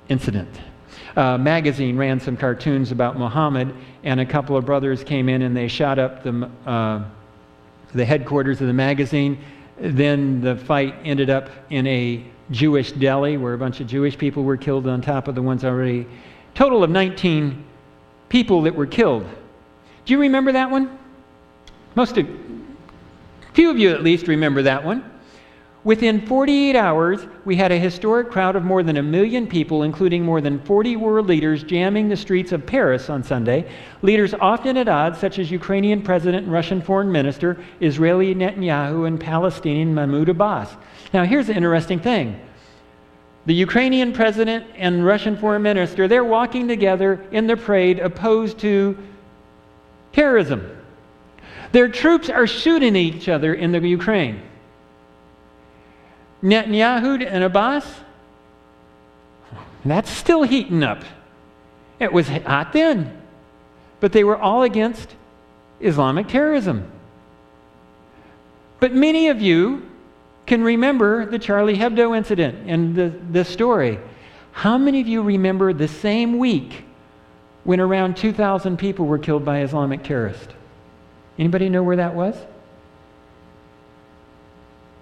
incident. Magazine ran some cartoons about Muhammad, and a couple of brothers came in and they shot up the headquarters of the magazine. Then the fight ended up in a Jewish deli where a bunch of Jewish people were killed on top of the ones already. Total of 19 people that were killed. Do you remember that one? Few of you at least remember that one. Within 48 hours, we had a historic crowd of more than 1 million people, including more than 40 world leaders, jamming the streets of Paris on Sunday. Leaders often at odds, such as Ukrainian President and Russian Foreign Minister, Israeli Netanyahu, and Palestinian Mahmoud Abbas. Now, here's the interesting thing. The Ukrainian President and Russian Foreign Minister, they're walking together in the parade opposed to terrorism. Their troops are shooting each other in the Ukraine. Netanyahu and Abbas, that's still heating up. It was hot then. But they were all against Islamic terrorism. But many of you can remember the Charlie Hebdo incident and the story. How many of you remember the same week when around 2,000 people were killed by Islamic terrorists? Anybody know where that was?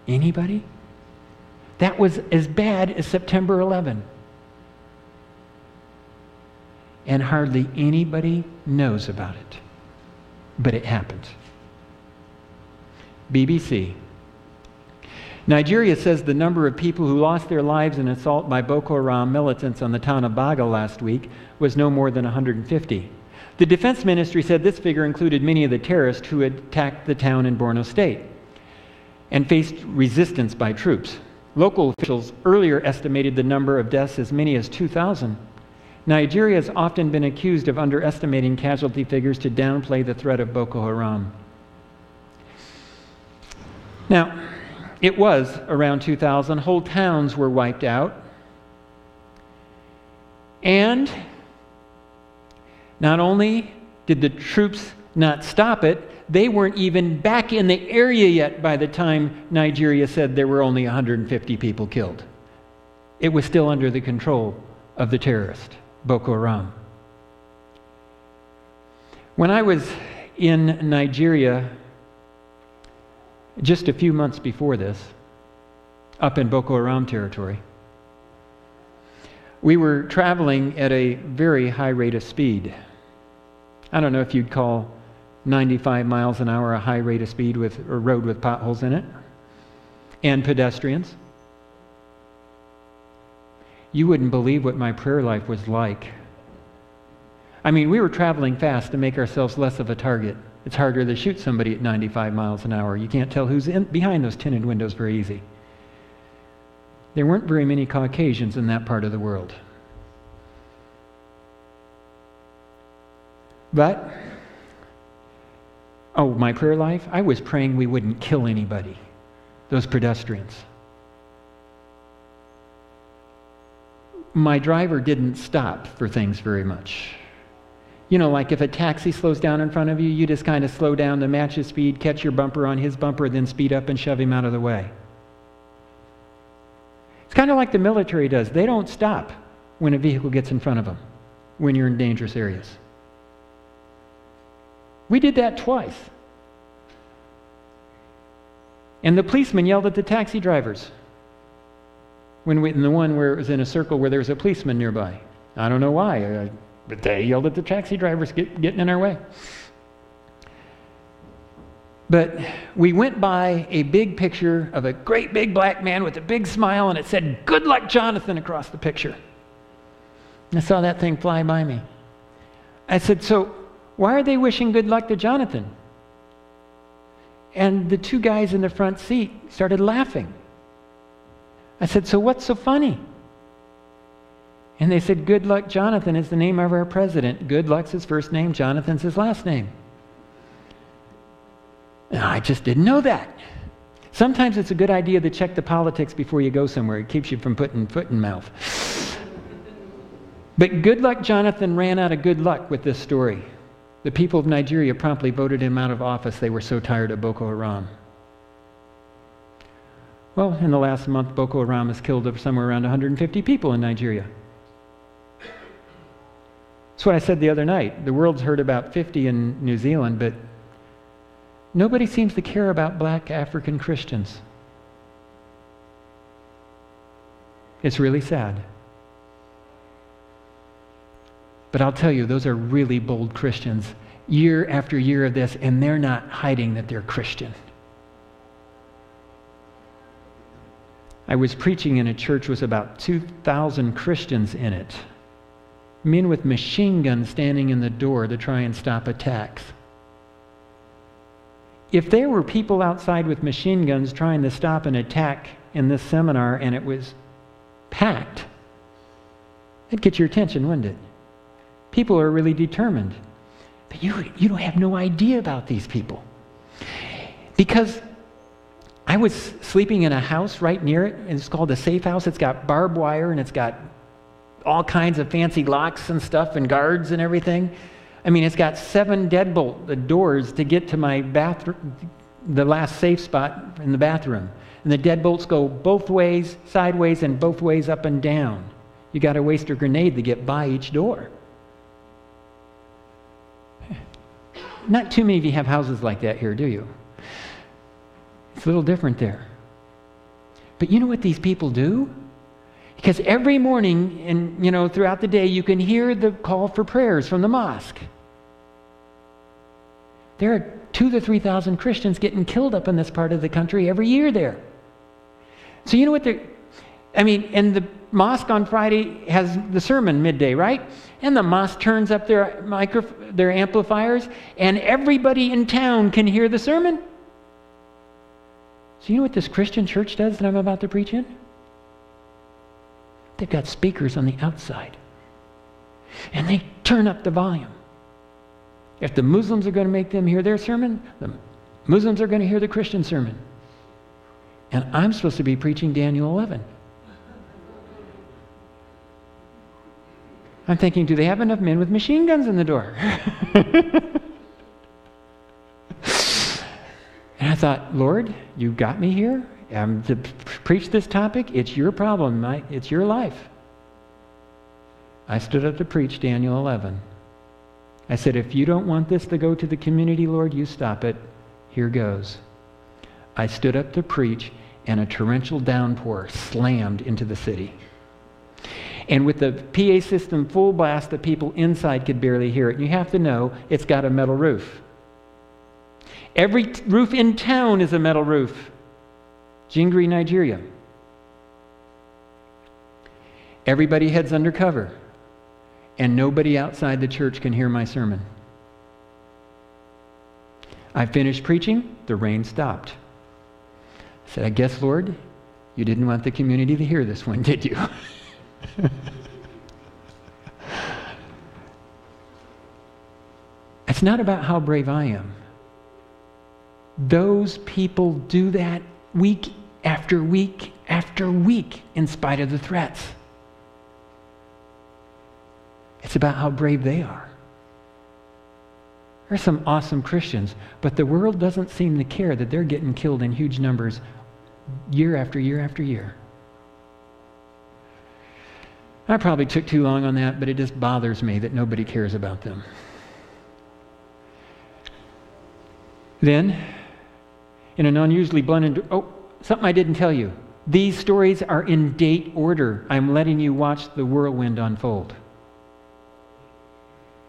Anybody? That was as bad as September 11. And hardly anybody knows about it. But it happened. BBC. Nigeria says the number of people who lost their lives in assault by Boko Haram militants on the town of Baga last week was no more than 150. The Defense Ministry said this figure included many of the terrorists who had attacked the town in Borno State and faced resistance by troops. Local officials earlier estimated the number of deaths as many as 2,000. Nigeria has often been accused of underestimating casualty figures to downplay the threat of Boko Haram. Now, it was around 2,000. Whole towns were wiped out. And not only did the troops not stop it, they weren't even back in the area yet by the time Nigeria said there were only 150 people killed. It was still under the control of the terrorist, Boko Haram. When I was in Nigeria just a few months before this, up in Boko Haram territory, we were traveling at a very high rate of speed. I don't know if you'd call 95 miles an hour a high rate of speed with a road with potholes in it, and pedestrians. You wouldn't believe what my prayer life was like. I mean, we were traveling fast to make ourselves less of a target. It's harder to shoot somebody at 95 miles an hour. You can't tell who's behind those tinted windows very easy. There weren't very many Caucasians in that part of the world. But my prayer life, I was praying we wouldn't kill anybody, those pedestrians. My driver didn't stop for things very much. You know, like if a taxi slows down in front of you, you just kind of slow down to match his speed, catch your bumper on his bumper, then speed up and shove him out of the way. It's kind of like the military does. They don't stop when a vehicle gets in front of them when you're in dangerous areas. We did that twice. And the policeman yelled at the taxi drivers in the one where it was in a circle where there was a policeman nearby. I don't know why, but they yelled at the taxi drivers getting in our way. But we went by a big picture of a great big black man with a big smile, and it said, "Good luck, Jonathan," across the picture. And I saw that thing fly by me. I said, "So why are they wishing good luck to Jonathan?" And the two guys in the front seat started laughing. I said, "So what's so funny?" And they said, "Good luck, Jonathan is the name of our president. Good luck's his first name, Jonathan's his last name." Now, I just didn't know that. Sometimes it's a good idea to check the politics before you go somewhere. It keeps you from putting foot in mouth. But good luck, Jonathan ran out of good luck with this story. The people of Nigeria promptly voted him out of office. They were so tired of Boko Haram. Well, in the last month, Boko Haram has killed somewhere around 150 people in Nigeria. That's what I said the other night. The world's heard about 50 in New Zealand, but nobody seems to care about black African Christians. It's really sad. But I'll tell you, those are really bold Christians. Year after year of this, and they're not hiding that they're Christian. I was preaching in a church with about 2,000 Christians in it. Men with machine guns standing in the door to try and stop attacks. If there were people outside with machine guns trying to stop an attack in this seminar and it was packed, it'd get your attention, wouldn't it? People are really determined. But you don't have no idea about these people. Because I was sleeping in a house right near it, and it's called a safe house. It's got barbed wire, and it's got all kinds of fancy locks and stuff and guards and everything. I mean, it's got 7 deadbolt doors to get to my bathroom, the last safe spot in the bathroom. And the deadbolts go both ways, sideways, and both ways up and down. You got to waste a grenade to get by each door. Not too many of you have houses like that here, do you? It's a little different there. But you know what these people do? Because every morning and throughout the day you can hear the call for prayers from the mosque. There are 2,000 to 3,000 Christians getting killed up in this part of the country every year there. So you know what and the mosque on Friday has the sermon midday, right? And the mosque turns up their amplifiers, and everybody in town can hear the sermon. So you know what this Christian church does that I'm about to preach in? They've got speakers on the outside. And they turn up the volume. If the Muslims are going to make them hear their sermon, the Muslims are going to hear the Christian sermon. And I'm supposed to be preaching Daniel 11. I'm thinking, do they have enough men with machine guns in the door? And I thought, Lord, you got me here. I'm to preach this topic. It's your problem. It's your life. I stood up to preach Daniel 11. I said, if you don't want this to go to the community, Lord, you stop it. Here goes. I stood up to preach, and a torrential downpour slammed into the city. And with the PA system full blast, the people inside could barely hear it. You have to know it's got a metal roof. Every roof in town is a metal roof. Jingri, Nigeria. Everybody heads under cover, and nobody outside the church can hear my sermon. I finished preaching, the rain stopped. I said, I guess, Lord, you didn't want the community to hear this one, did you? It's not about how brave I am. Those people do that week after week after week in spite of the threats. It's about how brave they are. There's some awesome Christians, but the world doesn't seem to care that they're getting killed in huge numbers year after year after year. I probably took too long on that, but it just bothers me that nobody cares about them. Then, in an unusually blunt something I didn't tell you. These stories are in date order. I'm letting you watch the whirlwind unfold.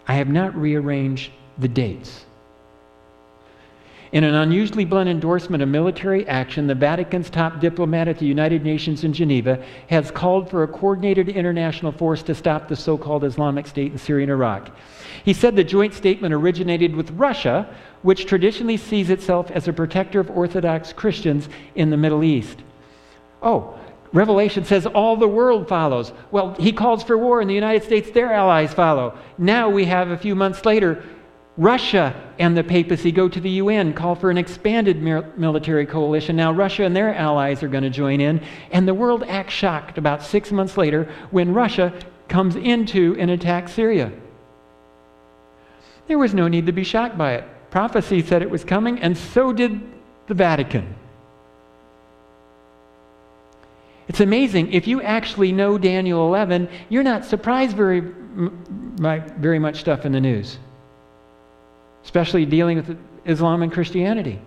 I have not rearranged the dates. In an unusually blunt endorsement of military action, the Vatican's top diplomat at the United Nations in Geneva has called for a coordinated international force to stop the so-called Islamic State in Syria and Iraq. He said the joint statement originated with Russia, which traditionally sees itself as a protector of Orthodox Christians in the Middle East. Oh, Revelation says all the world follows. Well, he calls for war in the United States, their allies follow. Now we have, a few months later, Russia and the papacy go to the UN, call for an expanded military coalition. Now Russia and their allies are going to join in, and the world acts shocked about 6 months later when Russia comes into and attacks Syria. There was no need to be shocked by it. Prophecy said it was coming, and so did the Vatican. It's amazing. If you actually know Daniel 11, you're not surprised very much stuff in the news, especially dealing with Islam and Christianity.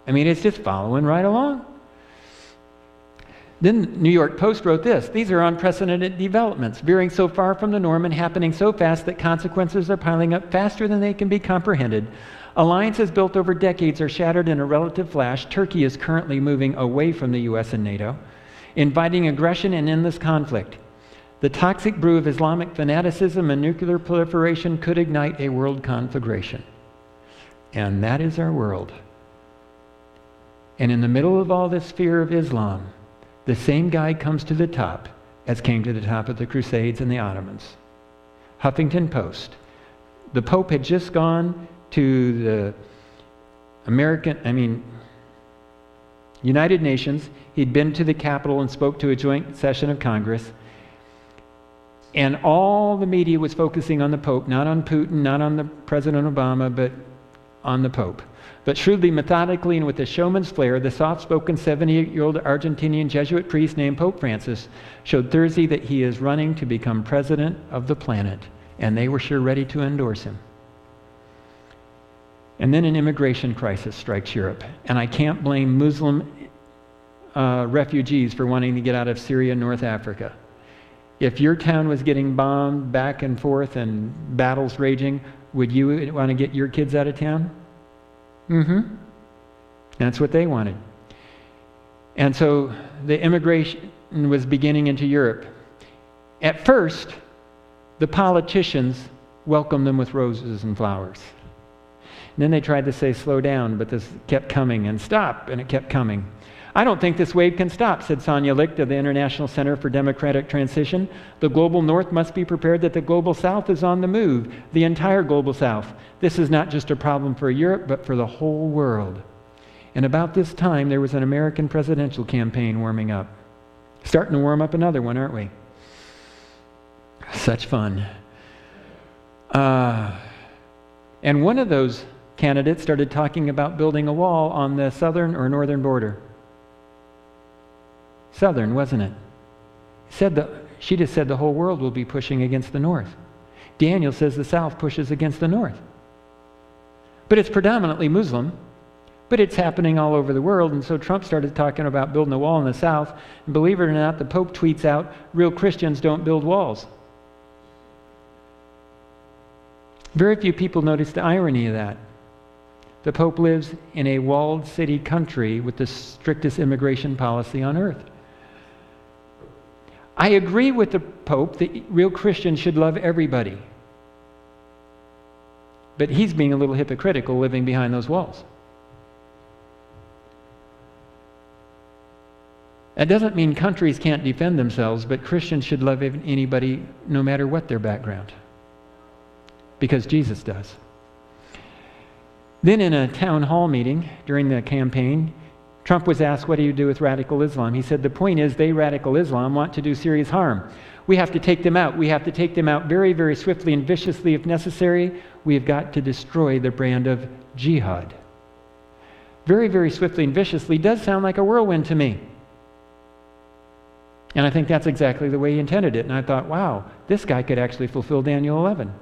I mean, it's just following right along. Then the New York Post wrote this: these are unprecedented developments, veering so far from the norm and happening so fast that consequences are piling up faster than they can be comprehended. Alliances built over decades are shattered in a relative flash. Turkey is currently moving away from the U.S. and NATO, inviting aggression and endless conflict. The toxic brew of Islamic fanaticism and nuclear proliferation could ignite a world conflagration. And that is our world. And in the middle of all this fear of Islam, the same guy comes to the top as came to the top of the Crusades and the Ottomans. Huffington Post. The Pope had just gone to the United Nations. He'd been to the Capitol and spoke to a joint session of Congress. And all the media was focusing on the Pope, not on Putin, not on the President Obama, but on the Pope. But shrewdly, methodically, and with a showman's flair, the soft-spoken 78-year-old Argentinian Jesuit priest named Pope Francis showed Thursday that he is running to become president of the planet, and they were sure ready to endorse him. And then an immigration crisis strikes Europe, and I can't blame Muslim refugees for wanting to get out of Syria and North Africa. If your town was getting bombed back and forth and battles raging, would you want to get your kids out of town? That's what they wanted. And so the immigration was beginning into Europe. At first, the politicians welcomed them with roses and flowers. And then they tried to say, slow down, but this kept coming, and stop, and it kept coming. I don't think this wave can stop, said Sonia Licht of the International Center for Democratic Transition. The global North must be prepared that the global South is on the move, the entire global South. This is not just a problem for Europe, but for the whole world. And about this time, there was an American presidential campaign warming up. Starting to warm up another one, aren't we? Such fun. And one of those candidates started talking about building a wall on the southern or northern border. Southern, wasn't it? She just said the whole world will be pushing against the north. Daniel says the south pushes against the north. But it's predominantly Muslim, but it's happening all over the world, and so Trump started talking about building a wall in the south, and believe it or not, the Pope tweets out, real Christians don't build walls. Very few people notice the irony of that. The Pope lives in a walled city country with the strictest immigration policy on earth. I agree with the Pope that real Christians should love everybody. But he's being a little hypocritical living behind those walls. That doesn't mean countries can't defend themselves, but Christians should love anybody no matter what their background. Because Jesus does. Then in a town hall meeting during the campaign, Trump was asked, what do you do with radical Islam? He said, the point is they, radical Islam, want to do serious harm. We have to take them out. We have to take them out very, very swiftly and viciously if necessary. We have got to destroy the brand of jihad. Very, very swiftly and viciously does sound like a whirlwind to me. And I think that's exactly the way he intended it. And I thought, wow, this guy could actually fulfill Daniel 11.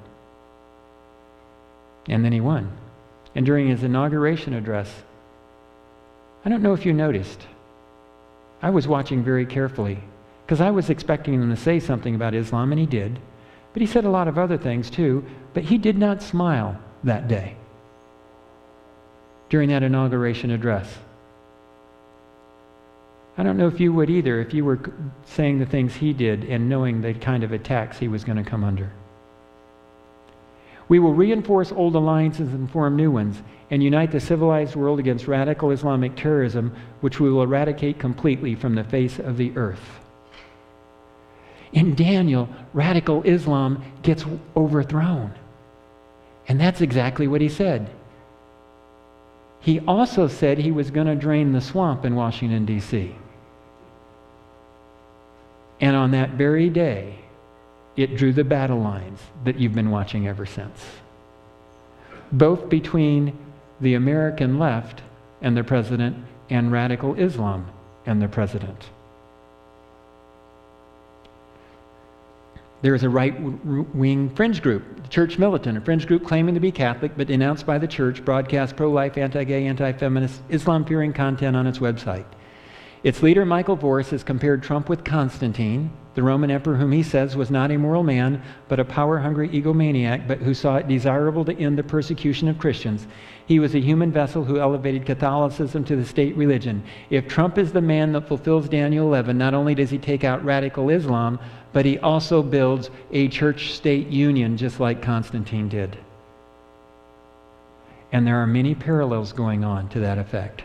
And then he won. And during his inauguration address, I don't know if you noticed, I was watching very carefully because I was expecting him to say something about Islam, and he did. But he said a lot of other things too, but he did not smile that day during that inauguration address. I don't know if you would either, if you were saying the things he did and knowing the kind of attacks he was going to come under. We will reinforce old alliances and form new ones and unite the civilized world against radical Islamic terrorism, which we will eradicate completely from the face of the earth. In Daniel, radical Islam gets overthrown. And that's exactly what he said. He also said he was going to drain the swamp in Washington, D.C. And on that very day, it drew the battle lines that you've been watching ever since. Both between the American left and the president and radical Islam and the president. There is a right-wing fringe group, the Church Militant, a fringe group claiming to be Catholic but denounced by the church, broadcasts pro-life, anti-gay, anti-feminist, Islam-fearing content on its website. Its leader, Michael Voris, has compared Trump with Constantine, the Roman emperor whom he says was not a moral man, but a power-hungry egomaniac, but who saw it desirable to end the persecution of Christians. He was a human vessel who elevated Catholicism to the state religion. If Trump is the man that fulfills Daniel 11, not only does he take out radical Islam, but he also builds a church-state union just like Constantine did. And there are many parallels going on to that effect.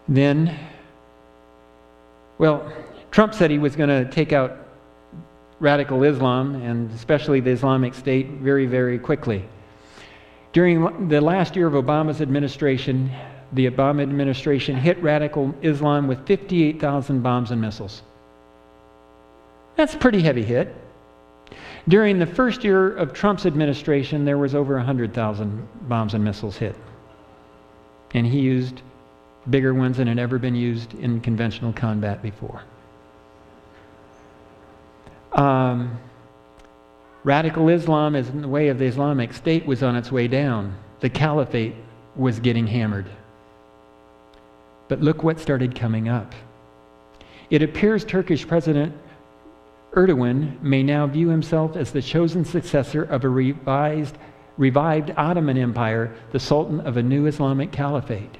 Then, well, Trump said he was going to take out radical Islam, and especially the Islamic State, very, very quickly. During the last year of Obama's administration, the Obama administration hit radical Islam with 58,000 bombs and missiles. That's a pretty heavy hit. During the first year of Trump's administration, there was over 100,000 bombs and missiles hit. And he used bigger ones than had ever been used in conventional combat before. Radical Islam, as in the way of the Islamic State, was on its way down. The caliphate was getting hammered. But look what started coming up. It appears Turkish President Erdogan may now view himself as the chosen successor of a revived Ottoman Empire, the Sultan of a new Islamic caliphate.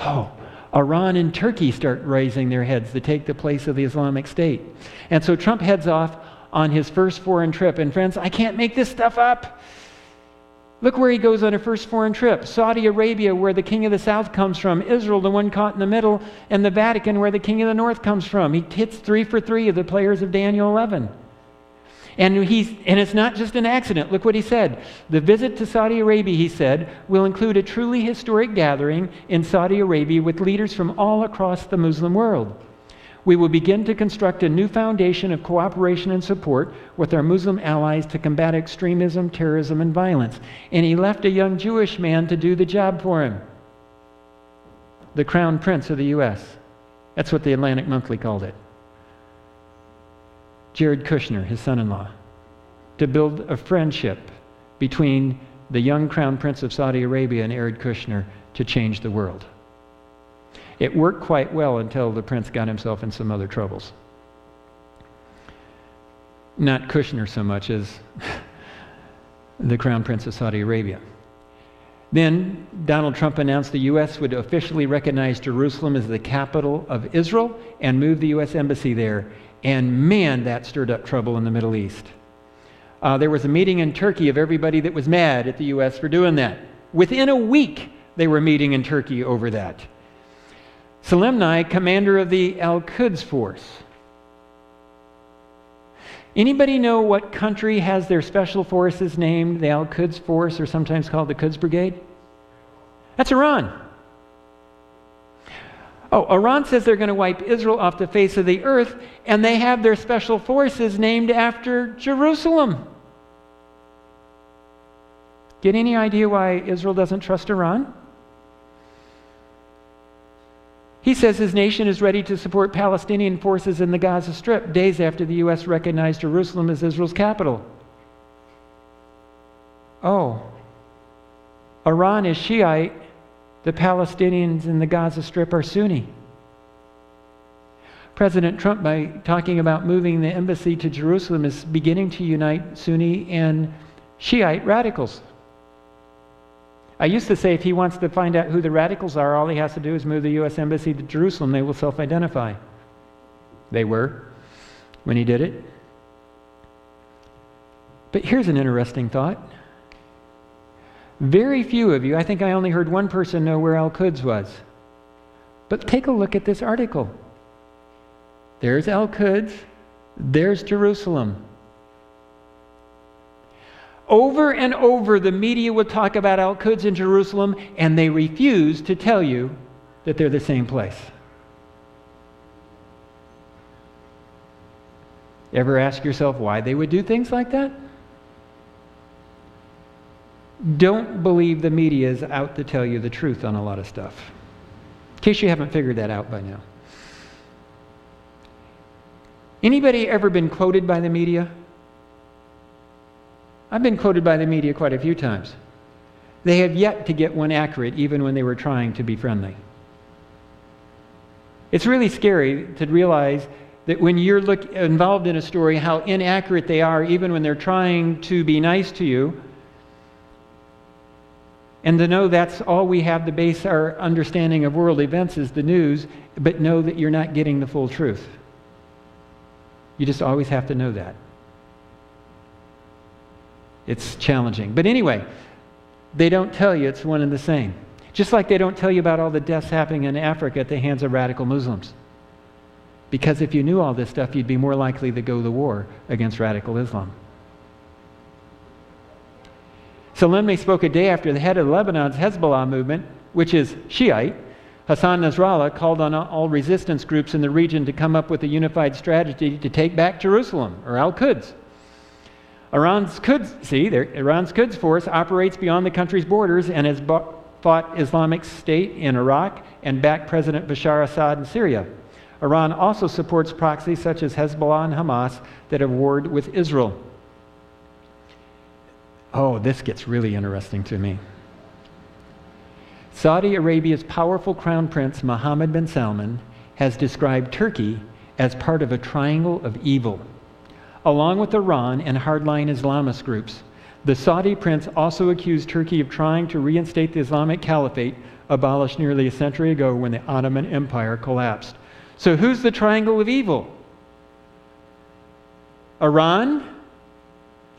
Oh, Iran and Turkey start raising their heads to take the place of the Islamic State. And so Trump heads off on his first foreign trip. And friends, I can't make this stuff up. Look where he goes on a first foreign trip. Saudi Arabia, where the king of the south comes from. Israel, the one caught in the middle. And the Vatican, where the king of the north comes from. He hits 3 for 3 of the players of Daniel 11. And it's not just an accident. Look what he said. The visit to Saudi Arabia, he said, will include a truly historic gathering in Saudi Arabia with leaders from all across the Muslim world. We will begin to construct a new foundation of cooperation and support with our Muslim allies to combat extremism, terrorism, and violence. And he left a young Jewish man to do the job for him. The Crown Prince of the U.S. That's what the Atlantic Monthly called it. Jared Kushner, his son-in-law, to build a friendship between the young Crown Prince of Saudi Arabia and Jared Kushner to change the world. It worked quite well until the prince got himself in some other troubles. Not Kushner so much as the Crown Prince of Saudi Arabia. Then Donald Trump announced the U.S. would officially recognize Jerusalem as the capital of Israel and move the U.S. embassy there. And man, that stirred up trouble in the Middle East. There was a meeting in Turkey of everybody that was mad at the U.S. for doing that. Within a week, they were meeting in Turkey over that. Soleimani, commander of the Al-Quds force. Anybody know what country has their special forces named the Al-Quds force, or sometimes called the Quds Brigade? That's Iran. Oh, Iran says they're going to wipe Israel off the face of the earth, and they have their special forces named after Jerusalem. Get any idea why Israel doesn't trust Iran? He says his nation is ready to support Palestinian forces in the Gaza Strip days after the U.S. recognized Jerusalem as Israel's capital. Oh, Iran is Shiite. The Palestinians in the Gaza Strip are Sunni. President Trump, by talking about moving the embassy to Jerusalem, is beginning to unite Sunni and Shiite radicals. I used to say if he wants to find out who the radicals are, all he has to do is move the U.S. Embassy to Jerusalem. They will self-identify. They were when he did it. But here's an interesting thought. Very few of you, I think I only heard one person know where Al-Quds was. But take a look at this article. There's Al-Quds, there's Jerusalem. Over and over, the media would talk about Al-Quds in Jerusalem, and they refuse to tell you that they're the same place. Ever ask yourself why they would do things like that? Don't believe the media is out to tell you the truth on a lot of stuff. In case you haven't figured that out by now. Anybody ever been quoted by the media? I've been quoted by the media quite a few times. They have yet to get one accurate, even when they were trying to be friendly. It's really scary to realize that when you're involved in a story, how inaccurate they are, even when they're trying to be nice to you. And to know that's all we have to base our understanding of world events is the news, but know that you're not getting the full truth. You just always have to know that. It's challenging. But anyway, they don't tell you it's one and the same. Just like they don't tell you about all the deaths happening in Africa at the hands of radical Muslims. Because if you knew all this stuff, you'd be more likely to go to war against radical Islam. Solemnly spoke a day after the head of Lebanon's Hezbollah movement, which is Shiite, Hassan Nasrallah, called on all resistance groups in the region to come up with a unified strategy to take back Jerusalem, or Al-Quds. Iran's Quds force operates beyond the country's borders and has fought Islamic State in Iraq and backed President Bashar Assad in Syria. Iran also supports proxies such as Hezbollah and Hamas that have warred with Israel. Oh, this gets really interesting to me. Saudi Arabia's powerful crown prince, Mohammed bin Salman, has described Turkey as part of a triangle of evil. Along with Iran and hardline Islamist groups, the Saudi prince also accused Turkey of trying to reinstate the Islamic Caliphate, abolished nearly a century ago when the Ottoman Empire collapsed. So who's the triangle of evil? Iran,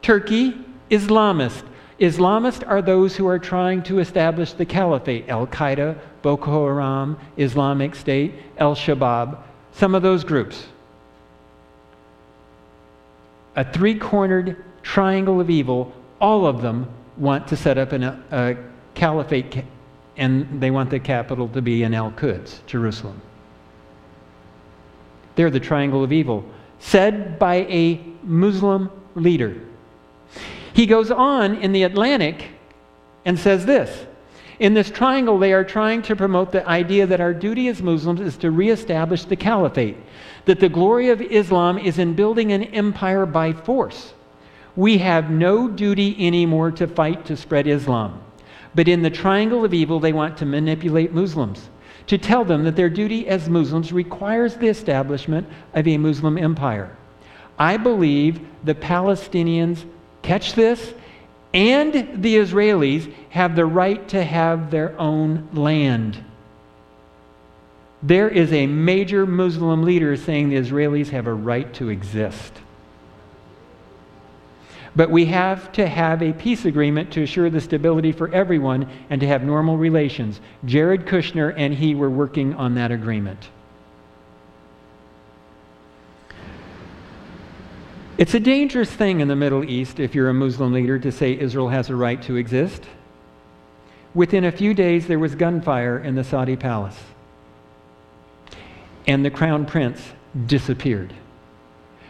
Turkey, Islamists. Islamists are those who are trying to establish the caliphate. Al-Qaeda, Boko Haram, Islamic State, Al-Shabaab, some of those groups. A three-cornered triangle of evil. All of them want to set up a caliphate, and they want the capital to be in Al-Quds, Jerusalem. They're the triangle of evil, said by a Muslim leader. He goes on in the Atlantic and says this: in this triangle, they are trying to promote the idea that our duty as Muslims is to reestablish the caliphate, that the glory of Islam is in building an empire by force. We have no duty anymore to fight to spread Islam. But in the triangle of evil, they want to manipulate Muslims, to tell them that their duty as Muslims requires the establishment of a Muslim empire. I believe the Palestinians, catch this, and the Israelis have the right to have their own land. There is a major Muslim leader saying the Israelis have a right to exist. But we have to have a peace agreement to assure the stability for everyone and to have normal relations. Jared Kushner and he were working on that agreement. It's a dangerous thing in the Middle East, if you're a Muslim leader, to say Israel has a right to exist. Within a few days, there was gunfire in the Saudi palace, and the crown prince disappeared.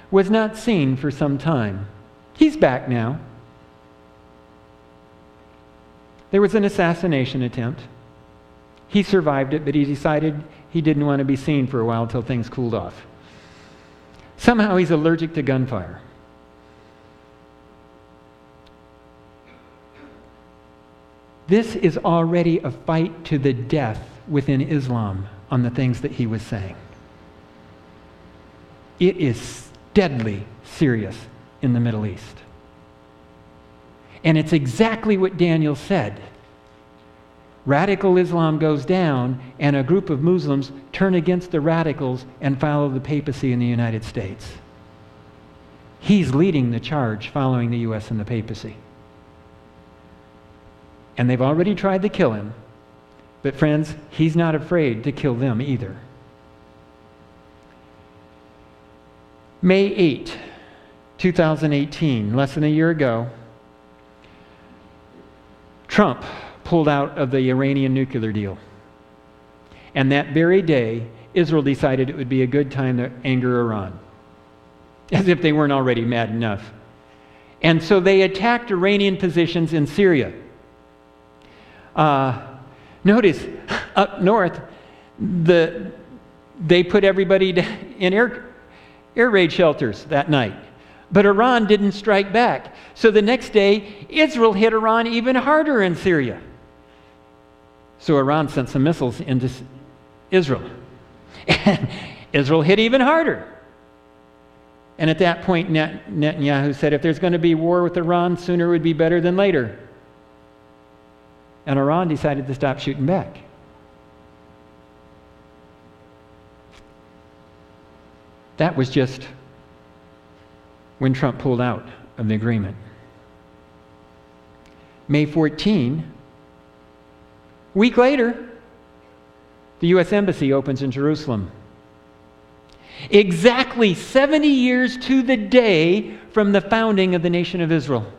Was not seen for some time. He's back now. There was an assassination attempt. He survived it, but he decided he didn't want to be seen for a while until things cooled off. Somehow he's allergic to gunfire. This is already a fight to the death within Islam on the things that he was saying. It is deadly serious in the Middle East. And it's exactly what Daniel said. Radical Islam goes down, and a group of Muslims turn against the radicals and follow the papacy in the United States. He's leading the charge following the U.S. and the papacy. And they've already tried to kill him. But friends, he's not afraid to kill them either. May 8, 2018, less than a year ago, Trump pulled out of the Iranian nuclear deal. And that very day, Israel decided it would be a good time to anger Iran, as if they weren't already mad enough. And so they attacked Iranian positions in Syria. Notice, up north, they put everybody in air raid shelters that night. But Iran didn't strike back. So the next day, Israel hit Iran even harder in Syria. So Iran sent some missiles into Israel. And Israel hit even harder. And at that point, Netanyahu said, if there's going to be war with Iran, sooner would be better than later. And Iran decided to stop shooting back. That was just when Trump pulled out of the agreement. May 14, a week later, the U.S. Embassy opens in Jerusalem. Exactly 70 years to the day from the founding of the nation of Israel.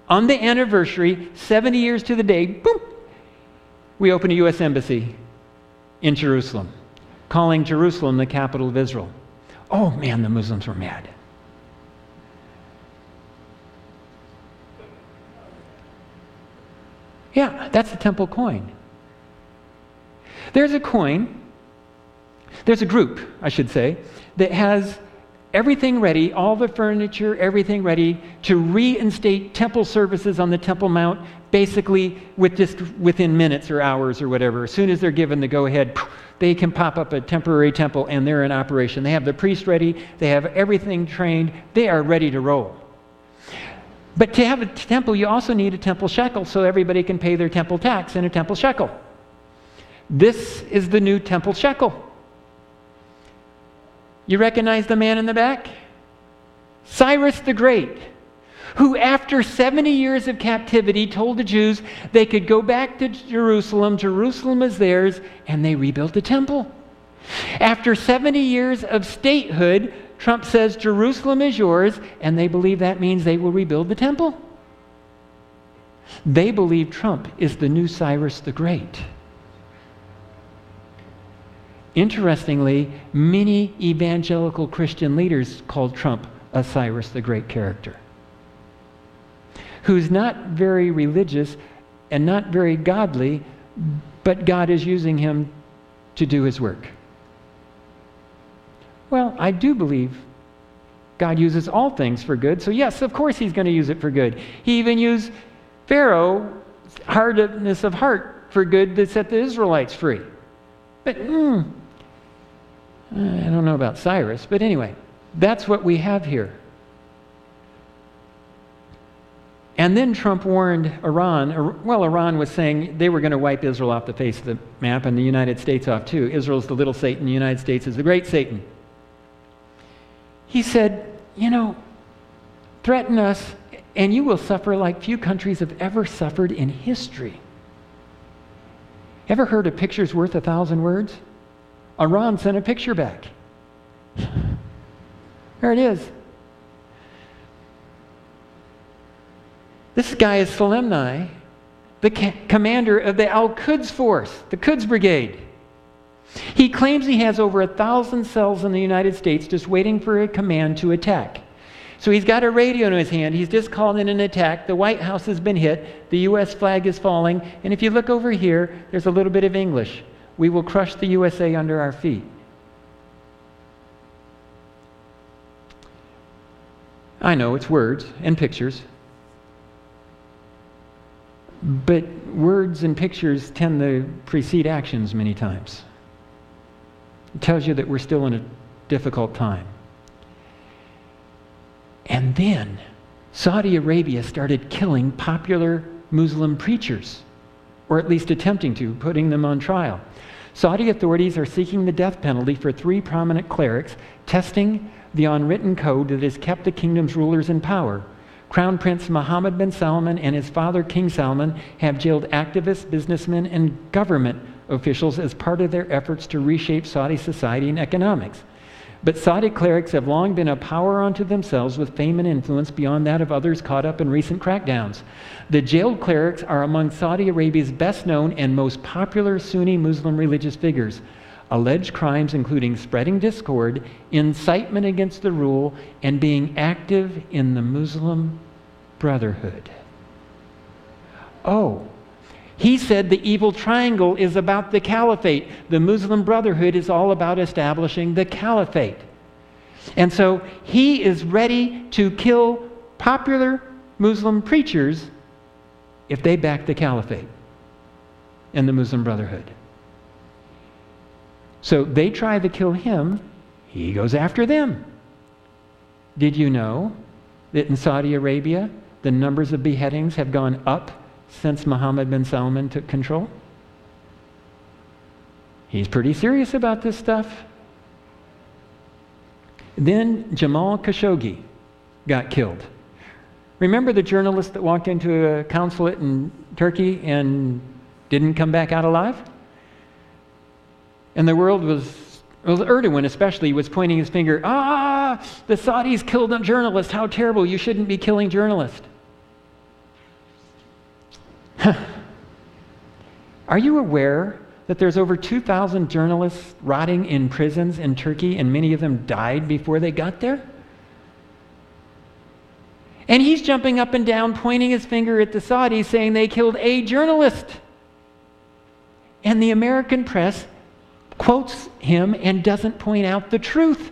On the anniversary, 70 years to the day, boom, we open a U.S. Embassy in Jerusalem, calling Jerusalem the capital of Israel. Oh man, the Muslims were mad. Yeah, that's the temple coin. There's a coin, there's a group, I should say, that has everything ready, all the furniture, everything ready to reinstate temple services on the Temple Mount, basically within minutes or hours or whatever. As soon as they're given the go-ahead, they can pop up a temporary temple and they're in operation. They have the priest ready, they have everything trained, they are ready to roll. But to have a temple, you also need a temple shekel so everybody can pay their temple tax in a temple shekel. This is the new temple shekel. You recognize the man in the back? Cyrus the Great, who after 70 years of captivity told the Jews they could go back to Jerusalem. Jerusalem is theirs, and they rebuilt the temple. After 70 years of statehood, Trump says Jerusalem is yours, and they believe that means they will rebuild the temple. They believe Trump is the new Cyrus the Great. Interestingly, many evangelical Christian leaders called Trump a Cyrus the Great character, who's not very religious and not very godly, but God is using him to do his work. Well, I do believe God uses all things for good, so yes, of course he's going to use it for good. He even used Pharaoh's hardness of heart for good to set the Israelites free. But I don't know about Cyrus, but anyway, that's what we have here. And then Trump warned Iran. Well, Iran was saying they were going to wipe Israel off the face of the map and the United States off too. Israel's the little Satan, the United States is the great Satan. He said, threaten us and you will suffer like few countries have ever suffered in history. Ever heard a picture's worth 1,000 words? Iran sent a picture back. There it is. This guy is Soleimani, the commander of the Al-Quds force, the Quds Brigade. He claims he has over 1,000 cells in the United States just waiting for a command to attack. So he's got a radio in his hand. He's just called in an attack. The White House has been hit. The U.S. flag is falling. And if you look over here, there's a little bit of English. we will crush the USA under our feet. I know it's words and pictures, but words and pictures tend to precede actions many times. It tells you that we're still in a difficult time. And then Saudi Arabia started killing popular Muslim preachers, or at least attempting to, putting them on trial. Saudi authorities are seeking the death penalty for 3 prominent clerics, testing the unwritten code that has kept the kingdom's rulers in power. Crown Prince Mohammed bin Salman and his father King Salman have jailed activists, businessmen, and government officials as part of their efforts to reshape Saudi society and economics. But Saudi clerics have long been a power unto themselves with fame and influence beyond that of others caught up in recent crackdowns. The jailed clerics are among Saudi Arabia's best known and most popular Sunni Muslim religious figures. Alleged crimes including spreading discord, incitement against the rule, and being active in the Muslim Brotherhood. Oh, he said the evil triangle is about the caliphate. The Muslim Brotherhood is all about establishing the caliphate. And so he is ready to kill popular Muslim preachers if they back the caliphate and the Muslim Brotherhood. So they try to kill him, he goes after them. Did you know that in Saudi Arabia, the numbers of beheadings have gone up since Mohammed bin Salman took control? He's pretty serious about this stuff. Then Jamal Khashoggi got killed. Remember the journalist that walked into a consulate in Turkey and didn't come back out alive? And the world was, Erdogan especially, was pointing his finger, the Saudis killed a journalist, how terrible, you shouldn't be killing journalists. Are you aware that there's over 2,000 journalists rotting in prisons in Turkey, and many of them died before they got there? And he's jumping up and down, pointing his finger at the Saudis, saying they killed a journalist. And the American press quotes him and doesn't point out the truth.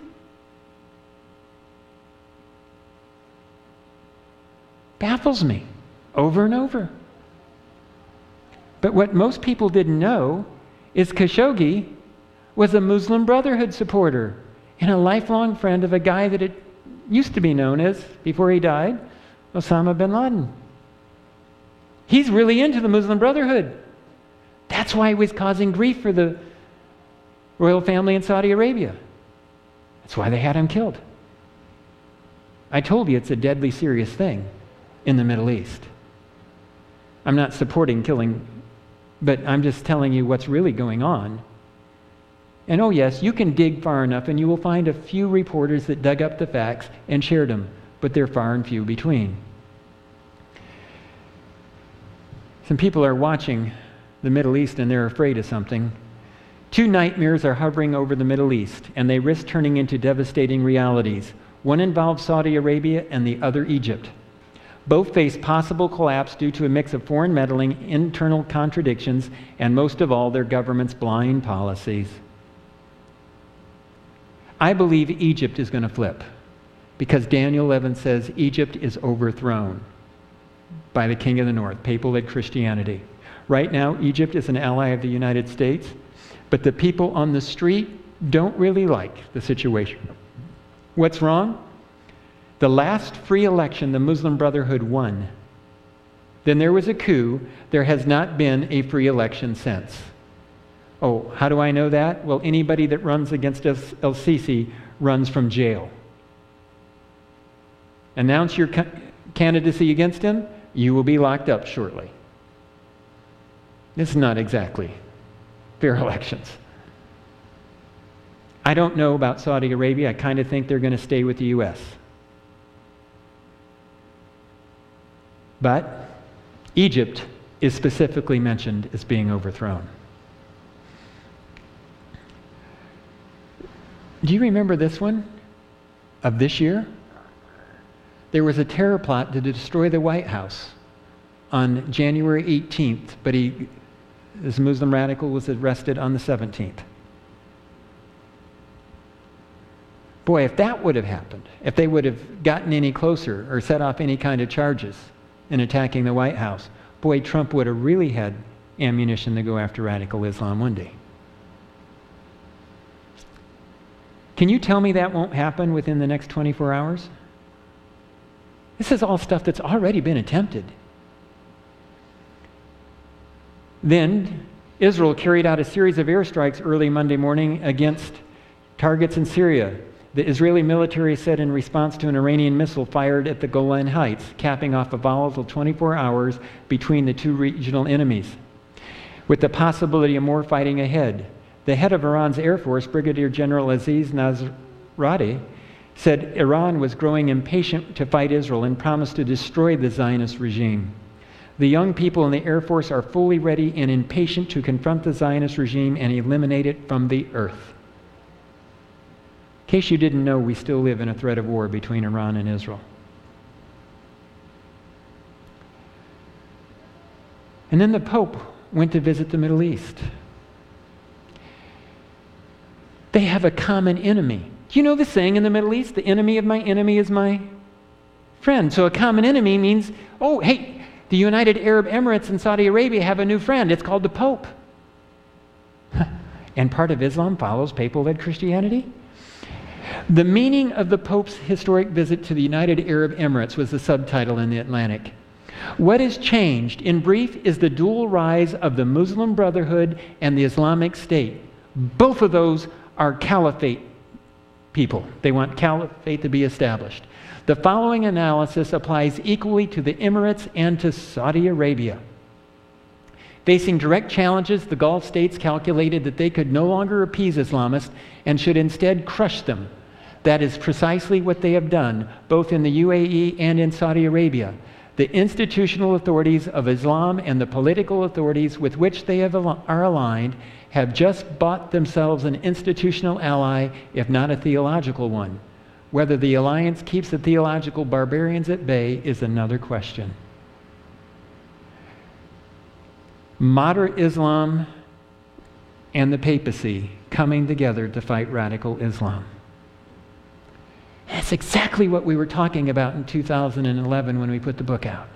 Baffles me over and over. But what most people didn't know is Khashoggi was a Muslim Brotherhood supporter and a lifelong friend of a guy that it used to be known as, before he died, Osama bin Laden. He's really into the Muslim Brotherhood. That's why he was causing grief for the royal family in Saudi Arabia. That's why they had him killed. I told you it's a deadly serious thing in the Middle East. I'm not supporting killing, but I'm just telling you what's really going on. And oh yes, you can dig far enough and you will find a few reporters that dug up the facts and shared them, but they're far and few between. Some people are watching the Middle East and they're afraid of something. 2 nightmares are hovering over the Middle East, and they risk turning into devastating realities. One involves Saudi Arabia and the other Egypt. Both face possible collapse due to a mix of foreign meddling, internal contradictions, and most of all, their government's blind policies. I believe Egypt is going to flip, because Daniel 11 says Egypt is overthrown by the king of the north, papal-led Christianity. Right now, Egypt is an ally of the United States, but the people on the street don't really like the situation. What's wrong? The last free election the Muslim Brotherhood won. Then there was a coup. There has not been a free election since. Oh, how do I know that? Well, anybody that runs against El-Sisi runs from jail. Announce your candidacy against him, you will be locked up shortly. This is not exactly fair elections. I don't know about Saudi Arabia. I kind of think they're going to stay with the U.S. But Egypt is specifically mentioned as being overthrown. Do you remember this one of this year? There was a terror plot to destroy the White House on January 18th, but This Muslim radical was arrested on the 17th. Boy, if that would have happened, if they would have gotten any closer or set off any kind of charges in attacking the White House, boy, Trump would have really had ammunition to go after radical Islam one day. Can you tell me that won't happen within the next 24 hours? This is all stuff that's already been attempted. Then, Israel carried out a series of airstrikes early Monday morning against targets in Syria. The Israeli military said in response to an Iranian missile fired at the Golan Heights, capping off a volatile 24 hours between the two regional enemies, with the possibility of more fighting ahead. The head of Iran's Air Force, Brigadier General Aziz Nasrallah, said Iran was growing impatient to fight Israel and promised to destroy the Zionist regime. The young people in the Air Force are fully ready and impatient to confront the Zionist regime and eliminate it from the earth. In case you didn't know, we still live in a threat of war between Iran and Israel. And then the Pope went to visit the Middle East. They have a common enemy. Do you know the saying in the Middle East? The enemy of my enemy is my friend. So a common enemy means, oh, hey, the United Arab Emirates and Saudi Arabia have a new friend. It's called the Pope. And part of Islam follows papal-led Christianity. The meaning of the Pope's historic visit to the United Arab Emirates was the subtitle in the Atlantic. What has changed, in brief, is the dual rise of the Muslim Brotherhood and the Islamic State. Both of those are caliphate people. They want caliphate to be established. The following analysis applies equally to the Emirates and to Saudi Arabia. Facing direct challenges, the Gulf states calculated that they could no longer appease Islamists and should instead crush them. That is precisely what they have done, both in the UAE and in Saudi Arabia. The institutional authorities of Islam and the political authorities with which they are aligned have just bought themselves an institutional ally, if not a theological one. Whether the alliance keeps the theological barbarians at bay is another question. Moderate Islam and the papacy coming together to fight radical Islam. That's exactly what we were talking about in 2011 when we put the book out,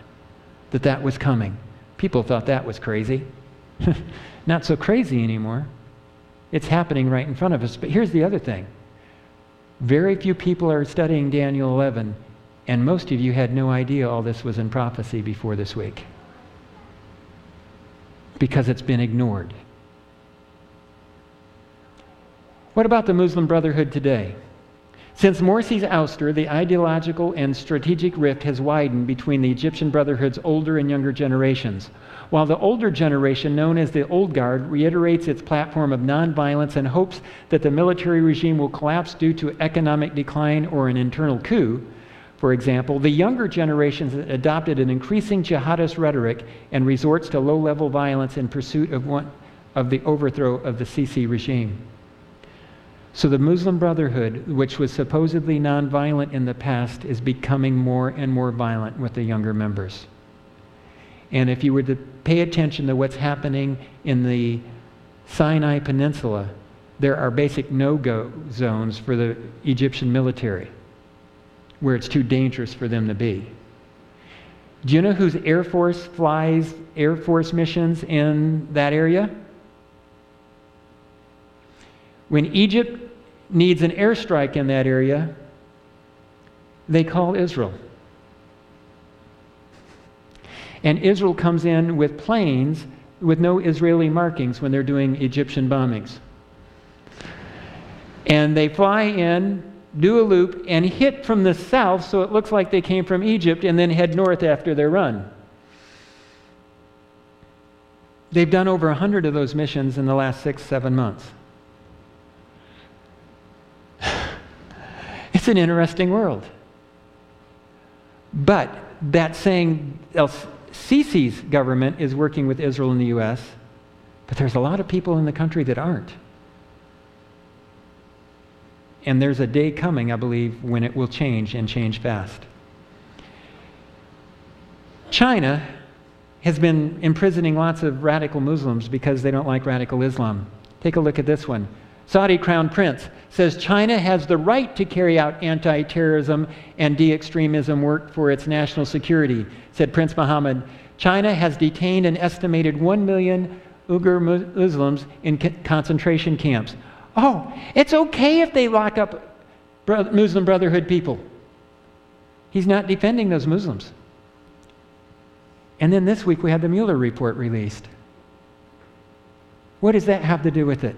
that was coming. People thought that was crazy. Not so crazy anymore. It's happening right in front of us. But here's the other thing. Very few people are studying Daniel 11, and most of you had no idea all this was in prophecy before this week, because it's been ignored. What about the Muslim Brotherhood today? Since Morsi's ouster, the ideological and strategic rift has widened between the Egyptian Brotherhood's older and younger generations. While the older generation, known as the Old Guard, reiterates its platform of nonviolence and hopes that the military regime will collapse due to economic decline or an internal coup, for example, the younger generations adopted an increasing jihadist rhetoric and resorts to low-level violence in pursuit of the overthrow of the Sisi regime. So the Muslim Brotherhood, which was supposedly nonviolent in the past, is becoming more and more violent with the younger members. And if you were to pay attention to what's happening in the Sinai Peninsula, there are basic no-go zones for the Egyptian military, where it's too dangerous for them to be. Do you know whose Air Force flies Air Force missions in that area? When Egypt needs an airstrike in that area, they call Israel. And Israel comes in with planes with no Israeli markings when they're doing Egyptian bombings. And they fly in, do a loop, and hit from the south so it looks like they came from Egypt, and then head north after their run. They've done over 100 of those missions in the last 6-7 months. It's an interesting world. But that saying, Sisi's government is working with Israel in the U.S., but there's a lot of people in the country that aren't. And there's a day coming, I believe, when it will change and change fast. China has been imprisoning lots of radical Muslims because they don't like radical Islam. Take a look at this one. Saudi Crown Prince says China has the right to carry out anti-terrorism and de-extremism work for its national security, said Prince Mohammed. China has detained an estimated 1 million Uyghur Muslims in concentration camps. Oh, it's okay if they lock up Muslim Brotherhood people. He's not defending those Muslims. And then this week we had the Mueller report released. What does that have to do with it?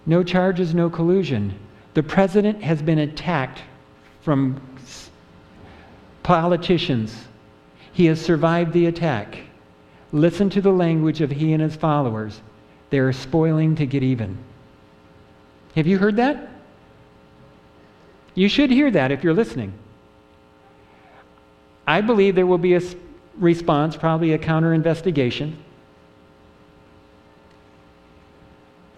No charges, no collusion. The president has been attacked from politicians. He has survived the attack. Listen to the language of he and his followers. They are spoiling to get even. Have you heard that? You should hear that if you're listening. I believe there will be a response, probably a counter-investigation.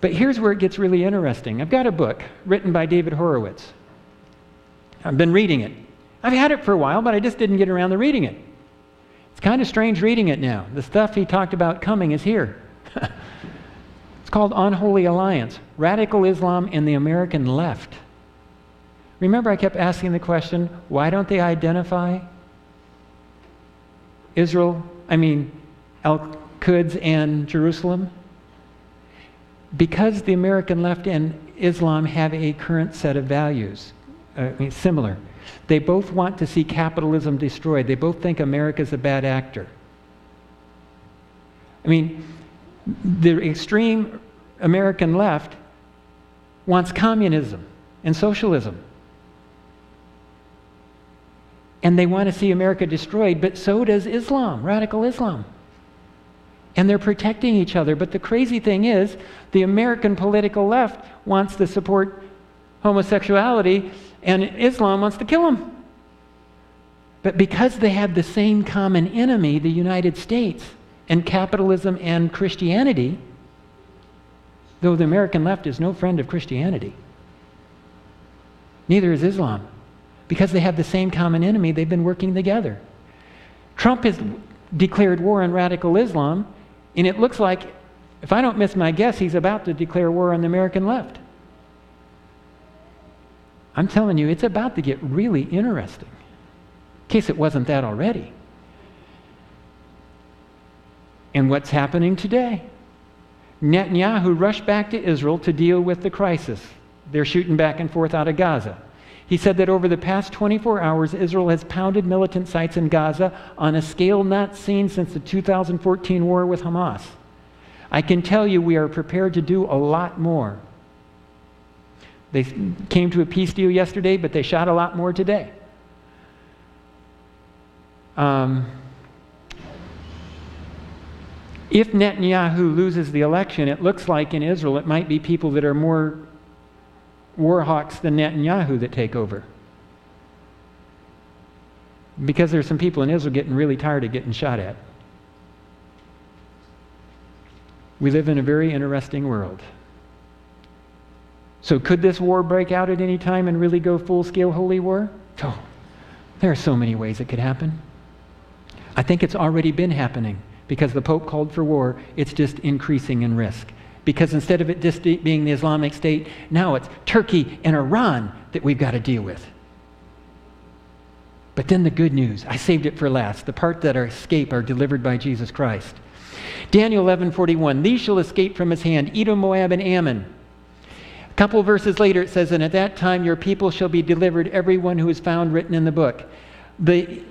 But here's where it gets really interesting. I've got a book written by David Horowitz. I've been reading it. I've had it for a while, but I just didn't get around to reading it. It's kind of strange reading it now. The stuff he talked about coming is here. It's called Unholy Alliance, Radical Islam and the American Left. Remember I kept asking the question, why don't they identify Al-Quds and Jerusalem? Because the American left and Islam have a current set of values, similar. They both want to see capitalism destroyed. They both think America's a bad actor. The extreme American left wants communism and socialism. And they want to see America destroyed, but so does Islam, radical Islam. And they're protecting each other. But the crazy thing is, the American political left wants to support homosexuality, and Islam wants to kill them. But because they have the same common enemy, the United States, and capitalism and Christianity, though the American left is no friend of Christianity, neither is Islam. Because they have the same common enemy, they've been working together. Trump has declared war on radical Islam, and it looks like, if I don't miss my guess, he's about to declare war on the American left. I'm telling you, it's about to get really interesting, in case it wasn't that already. And what's happening today? Netanyahu rushed back to Israel to deal with the crisis. They're shooting back and forth out of Gaza. He said that over the past 24 hours, Israel has pounded militant sites in Gaza on a scale not seen since the 2014 war with Hamas. I can tell you we are prepared to do a lot more. They came to a peace deal yesterday, but they shot a lot more today. If Netanyahu loses the election, it looks like in Israel it might be people that are more war hawks than Netanyahu that take over. Because there's some people in Israel getting really tired of getting shot at. We live in a very interesting world. So could this war break out at any time and really go full-scale holy war? Oh, there are so many ways it could happen. I think it's already been happening because the Pope called for war. It's just increasing in risk. Because instead of it just being the Islamic State, now it's Turkey and Iran that we've got to deal with. But then the good news, I saved it for last, the part that our escape are delivered by Jesus Christ. Daniel 11:41, these shall escape from his hand, Edom, Moab, and Ammon. A couple verses later it says, and at that time your people shall be delivered, everyone who is found written in the book. The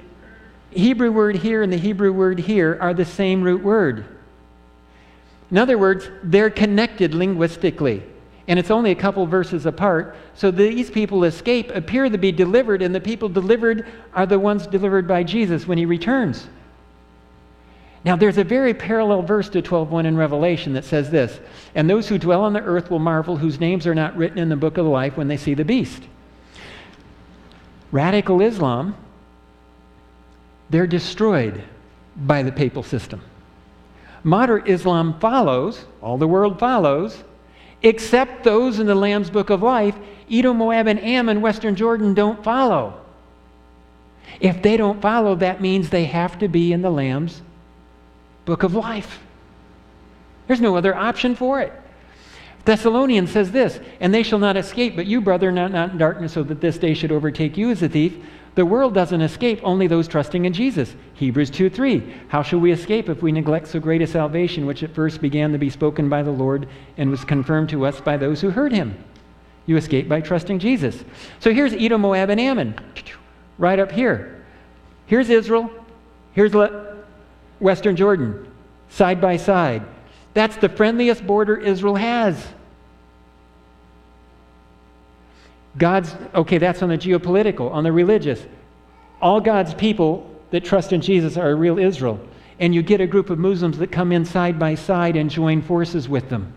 Hebrew word here and the Hebrew word here are the same root word. In other words, they're connected linguistically. And it's only a couple verses apart. So these people escape, appear to be delivered, and the people delivered are the ones delivered by Jesus when he returns. Now there's a very parallel verse to 12:1 in Revelation that says this, and those who dwell on the earth will marvel, whose names are not written in the book of life when they see the beast. Radical Islam, they're destroyed by the papal system. Moderate Islam follows, all the world follows, except those in the Lamb's Book of Life. Edom, Moab, and Ammon, Western Jordan, don't follow. If they don't follow, that means they have to be in the Lamb's book of life. There's no other option for it. Thessalonians says this, and they shall not escape, but you, brethren, are not in darkness, so that this day should overtake you as a thief. The world doesn't escape, only those trusting in Jesus. Hebrews 2:3, how shall we escape if we neglect so great a salvation, which at first began to be spoken by the Lord and was confirmed to us by those who heard him? You escape by trusting Jesus. So here's Edom, Moab, and Ammon, right up here. Here's Israel, here's Western Jordan, side by side. That's the friendliest border Israel has. That's on the geopolitical, on the religious. All God's people that trust in Jesus are real Israel. And you get a group of Muslims that come in side by side and join forces with them,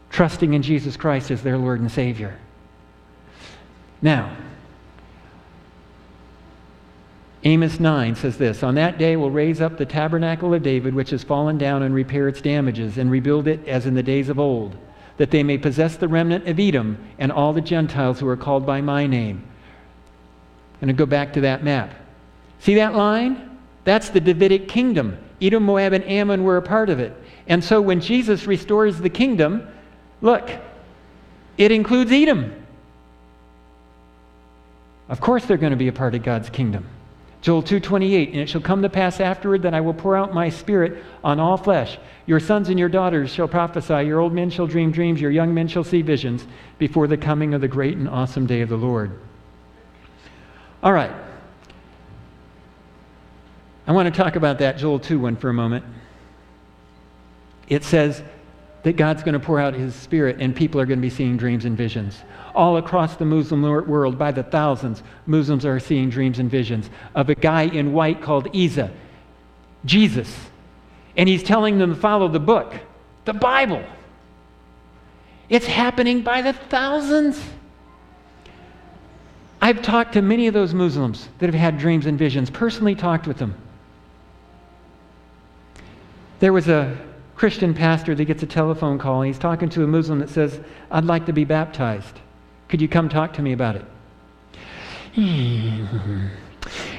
trusting in Jesus Christ as their Lord and Savior. Now, Amos 9 says this, on that day will raise up the tabernacle of David, which has fallen down, and repair its damages, and rebuild it as in the days of old, that they may possess the remnant of Edom and all the Gentiles who are called by my name. I'm going to go back to that map. See that line? That's the Davidic kingdom. Edom, Moab, and Ammon were a part of it. And so when Jesus restores the kingdom, look, it includes Edom. Of course they're going to be a part of God's kingdom. Joel 2:28, and it shall come to pass afterward that I will pour out my spirit on all flesh. Your sons and your daughters shall prophesy, your old men shall dream dreams, your young men shall see visions before the coming of the great and awesome day of the Lord. All right. I want to talk about that Joel 2 one for a moment. It says that God's going to pour out his spirit and people are going to be seeing dreams and visions. All across the Muslim world, by the thousands, Muslims are seeing dreams and visions of a guy in white called Isa, Jesus. And he's telling them to follow the book, the Bible. It's happening by the thousands. I've talked to many of those Muslims that have had dreams and visions, personally talked with them. There was a Christian pastor that gets a telephone call, and he's talking to a Muslim that says, I'd like to be baptized. Could you come talk to me about it?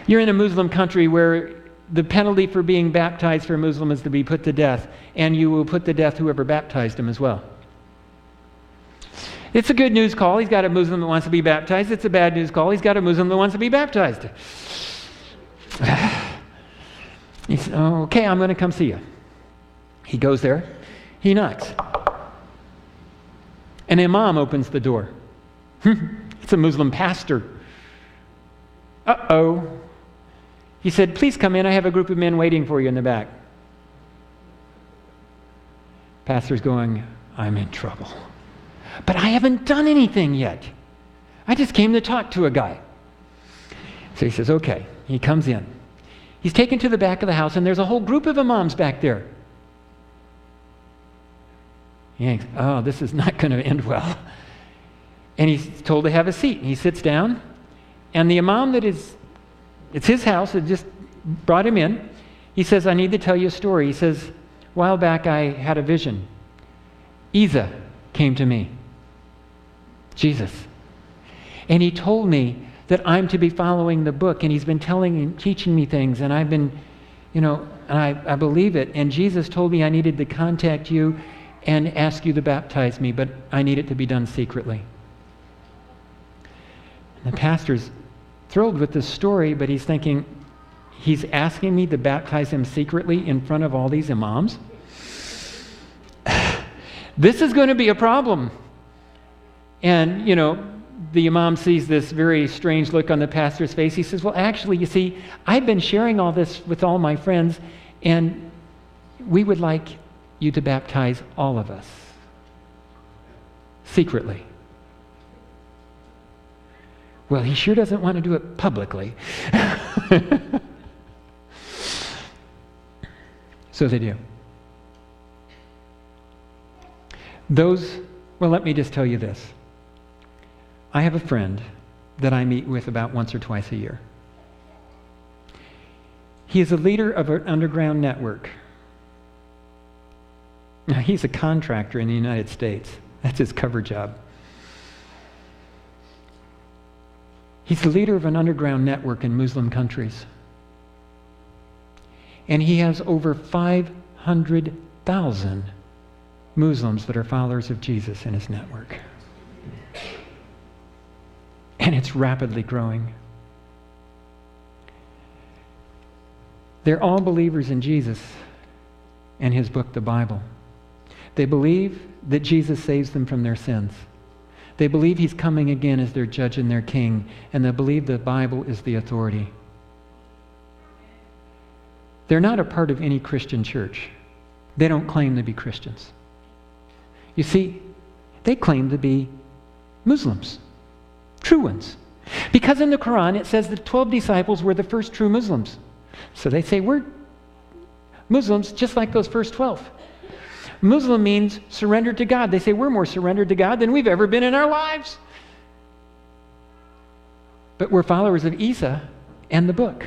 You're in a Muslim country where the penalty for being baptized for a Muslim is to be put to death, and you will put to death whoever baptized him as well. It's a good news call. He's got a Muslim that wants to be baptized. It's a bad news call. He's got a Muslim that wants to be baptized. He said, okay, I'm going to come see you. He goes there. He knocks. An imam opens the door. It's a Muslim pastor. Uh-oh. He said, please come in. I have a group of men waiting for you in the back. Pastor's going, I'm in trouble. But I haven't done anything yet. I just came to talk to a guy. So he says, okay. He comes in. He's taken to the back of the house, and there's a whole group of imams back there. He thinks, oh, this is not going to end well. And he's told to have a seat. And he sits down, and the imam it's his house, it just brought him in. He says, I need to tell you a story. He says, a while back I had a vision. Isa came to me, Jesus. And he told me that I'm to be following the book, and he's been telling and teaching me things, and I've been, and I believe it. And Jesus told me I needed to contact you and ask you to baptize me, but I need it to be done secretly. And the pastor's thrilled with this story, but he's thinking, he's asking me to baptize him secretly in front of all these imams? This is going to be a problem. And, the imam sees this very strange look on the pastor's face. He says, well, actually, you see, I've been sharing all this with all my friends, and we would like you to baptize all of us secretly. Well, he sure doesn't want to do it publicly. So they do. Let me just tell you this. I have a friend that I meet with about once or twice a year. He is a leader of an underground network. Now, he's a contractor in the United States. That's his cover job. He's the leader of an underground network in Muslim countries. And he has over 500,000 Muslims that are followers of Jesus in his network. And it's rapidly growing. They're all believers in Jesus and his book, the Bible. They believe that Jesus saves them from their sins. They believe he's coming again as their judge and their king, and they believe the Bible is the authority. They're not a part of any Christian church. They don't claim to be Christians. You see, they claim to be Muslims, true ones. Because in the Quran it says the 12 disciples were the first true Muslims. So they say we're Muslims just like those first 12. Muslim means surrendered to God. They say we're more surrendered to God than we've ever been in our lives. But we're followers of Isa and the book.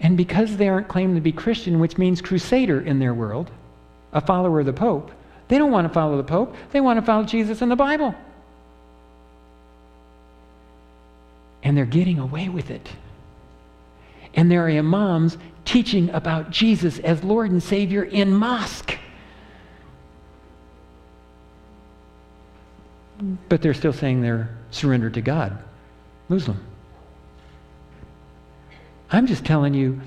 And because they aren't claiming to be Christian, which means crusader in their world, a follower of the Pope, they don't want to follow the Pope. They want to follow Jesus and the Bible. And they're getting away with it. And there are imams teaching about Jesus as Lord and Savior in mosque. But they're still saying they're surrendered to God, Muslim. I'm just telling you,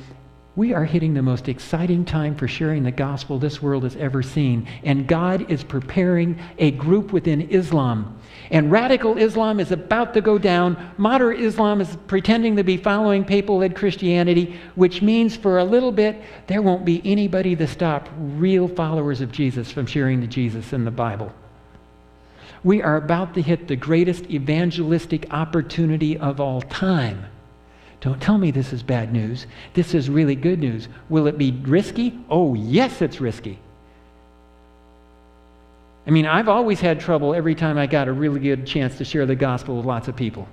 we are hitting the most exciting time for sharing the gospel this world has ever seen. And God is preparing a group within Islam. And radical Islam is about to go down. Moderate Islam is pretending to be following papal-led Christianity, which means for a little bit, there won't be anybody to stop real followers of Jesus from sharing the Jesus in the Bible. We are about to hit the greatest evangelistic opportunity of all time. Don't tell me this is bad news. This is really good news. Will it be risky? Oh, yes, it's risky. I mean, I've always had trouble every time I got a really good chance to share the gospel with lots of people.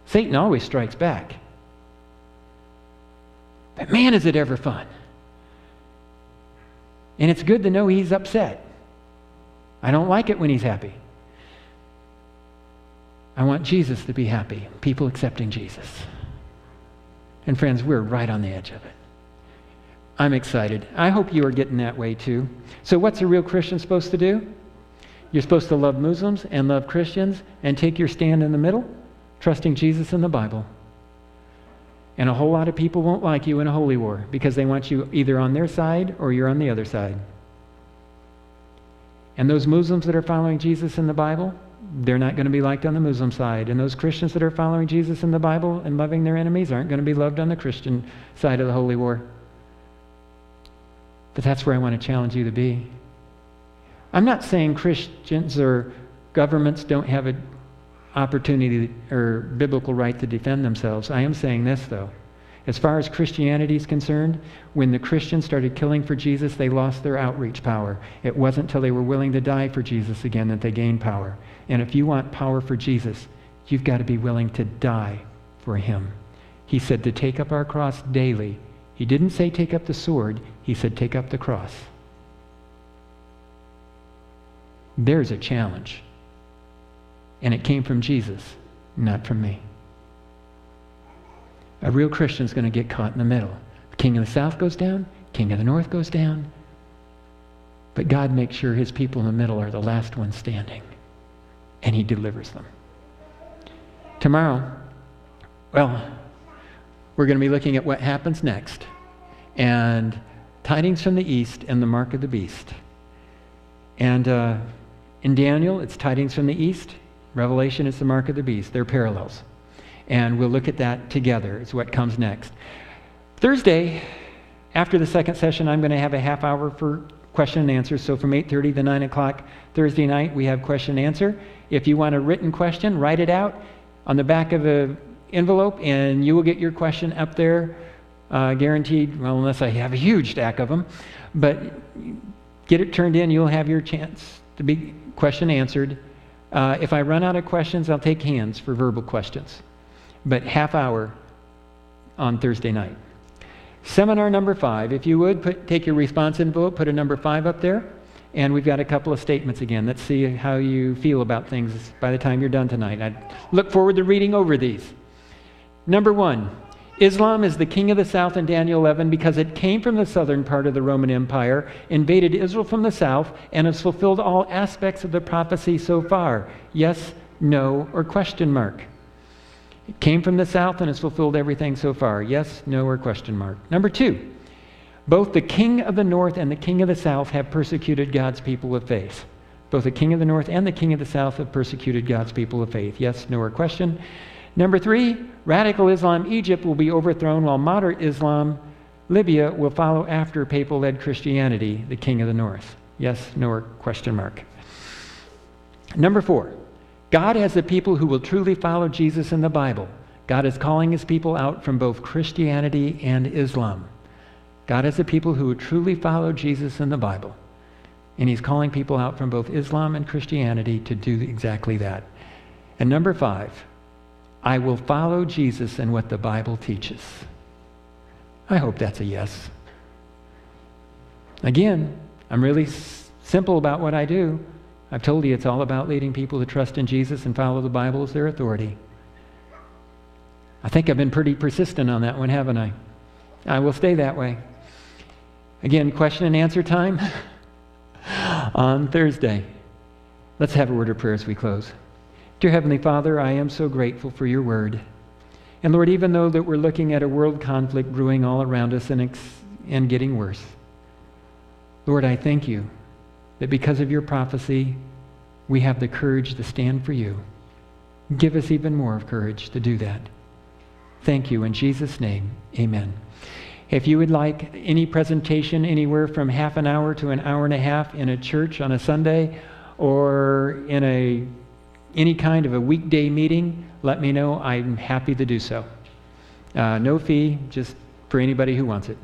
Satan always strikes back. But man, is it ever fun. And it's good to know he's upset. I don't like it when he's happy. I want Jesus to be happy, people accepting Jesus. And friends, we're right on the edge of it. I'm excited. I hope you are getting that way too. So what's a real Christian supposed to do? You're supposed to love Muslims and love Christians and take your stand in the middle, trusting Jesus and the Bible. And a whole lot of people won't like you in a holy war because they want you either on their side or you're on the other side. And those Muslims that are following Jesus in the Bible, they're not going to be liked on the Muslim side. And those Christians that are following Jesus in the Bible and loving their enemies aren't going to be loved on the Christian side of the holy war. But that's where I want to challenge you to be. I'm not saying Christians or governments don't have an opportunity or biblical right to defend themselves. I am saying this, though. As far as Christianity is concerned, when the Christians started killing for Jesus, they lost their outreach power. It wasn't until they were willing to die for Jesus again that they gained power. And if you want power for Jesus, you've got to be willing to die for him. He said to take up our cross daily. He didn't say take up the sword. He said take up the cross. There's a challenge. And it came from Jesus, not from me. A real Christian is going to get caught in the middle. The king of the south goes down, king of the north goes down. But God makes sure his people in the middle are the last ones standing. And he delivers them. Tomorrow, well, we're going to be looking at what happens next. And tidings from the east and the mark of the beast. And in Daniel, it's tidings from the east. Revelation is the mark of the beast. They're parallels. And we'll look at that together. It's what comes next. Thursday, after the second session, I'm going to have a half hour for question and answer. So from 8:30 to 9 o'clock Thursday night, we have question and answer. If you want a written question, write it out on the back of the envelope, and you will get your question up there, guaranteed, well, unless I have a huge stack of them. But get it turned in. You'll have your chance to be question answered. If I run out of questions, I'll take hands for verbal questions. But half hour on Thursday night. Seminar number 5. If you would, take your response envelope, put a number 5 up there. And we've got a couple of statements again. Let's see how you feel about things by the time you're done tonight. I look forward to reading over these. Number 1, Islam is the king of the south in Daniel 11 because it came from the southern part of the Roman Empire, invaded Israel from the south, and has fulfilled all aspects of the prophecy so far. Yes, no, or question mark. It came from the south and has fulfilled everything so far. Yes, no, or question mark. Number 2, both the king of the north and the king of the south have persecuted God's people of faith. Both the king of the north and the king of the south have persecuted God's people of faith. Yes, no, or question. Number 3, radical Islam Egypt will be overthrown while moderate Islam Libya will follow after papal-led Christianity, the king of the north. Yes, no, or question mark. Number 4, God has a people who will truly follow Jesus in the Bible. God is calling his people out from both Christianity and Islam. God has a people who will truly follow Jesus in the Bible. And he's calling people out from both Islam and Christianity to do exactly that. And number 5, I will follow Jesus and what the Bible teaches. I hope that's a yes. Again, I'm really simple about what I do. I've told you it's all about leading people to trust in Jesus and follow the Bible as their authority. I think I've been pretty persistent on that one, haven't I? I will stay that way. Again, question and answer time on Thursday. Let's have a word of prayer as we close. Dear Heavenly Father, I am so grateful for your word. And Lord, even though that we're looking at a world conflict brewing all around us and getting worse, Lord, I thank you that because of your prophecy, we have the courage to stand for you. Give us even more of courage to do that. Thank you. In Jesus' name, amen. If you would like any presentation anywhere from half an hour to an hour and a half in a church on a Sunday or in any kind of a weekday meeting, let me know. I'm happy to do so. No fee, just for anybody who wants it.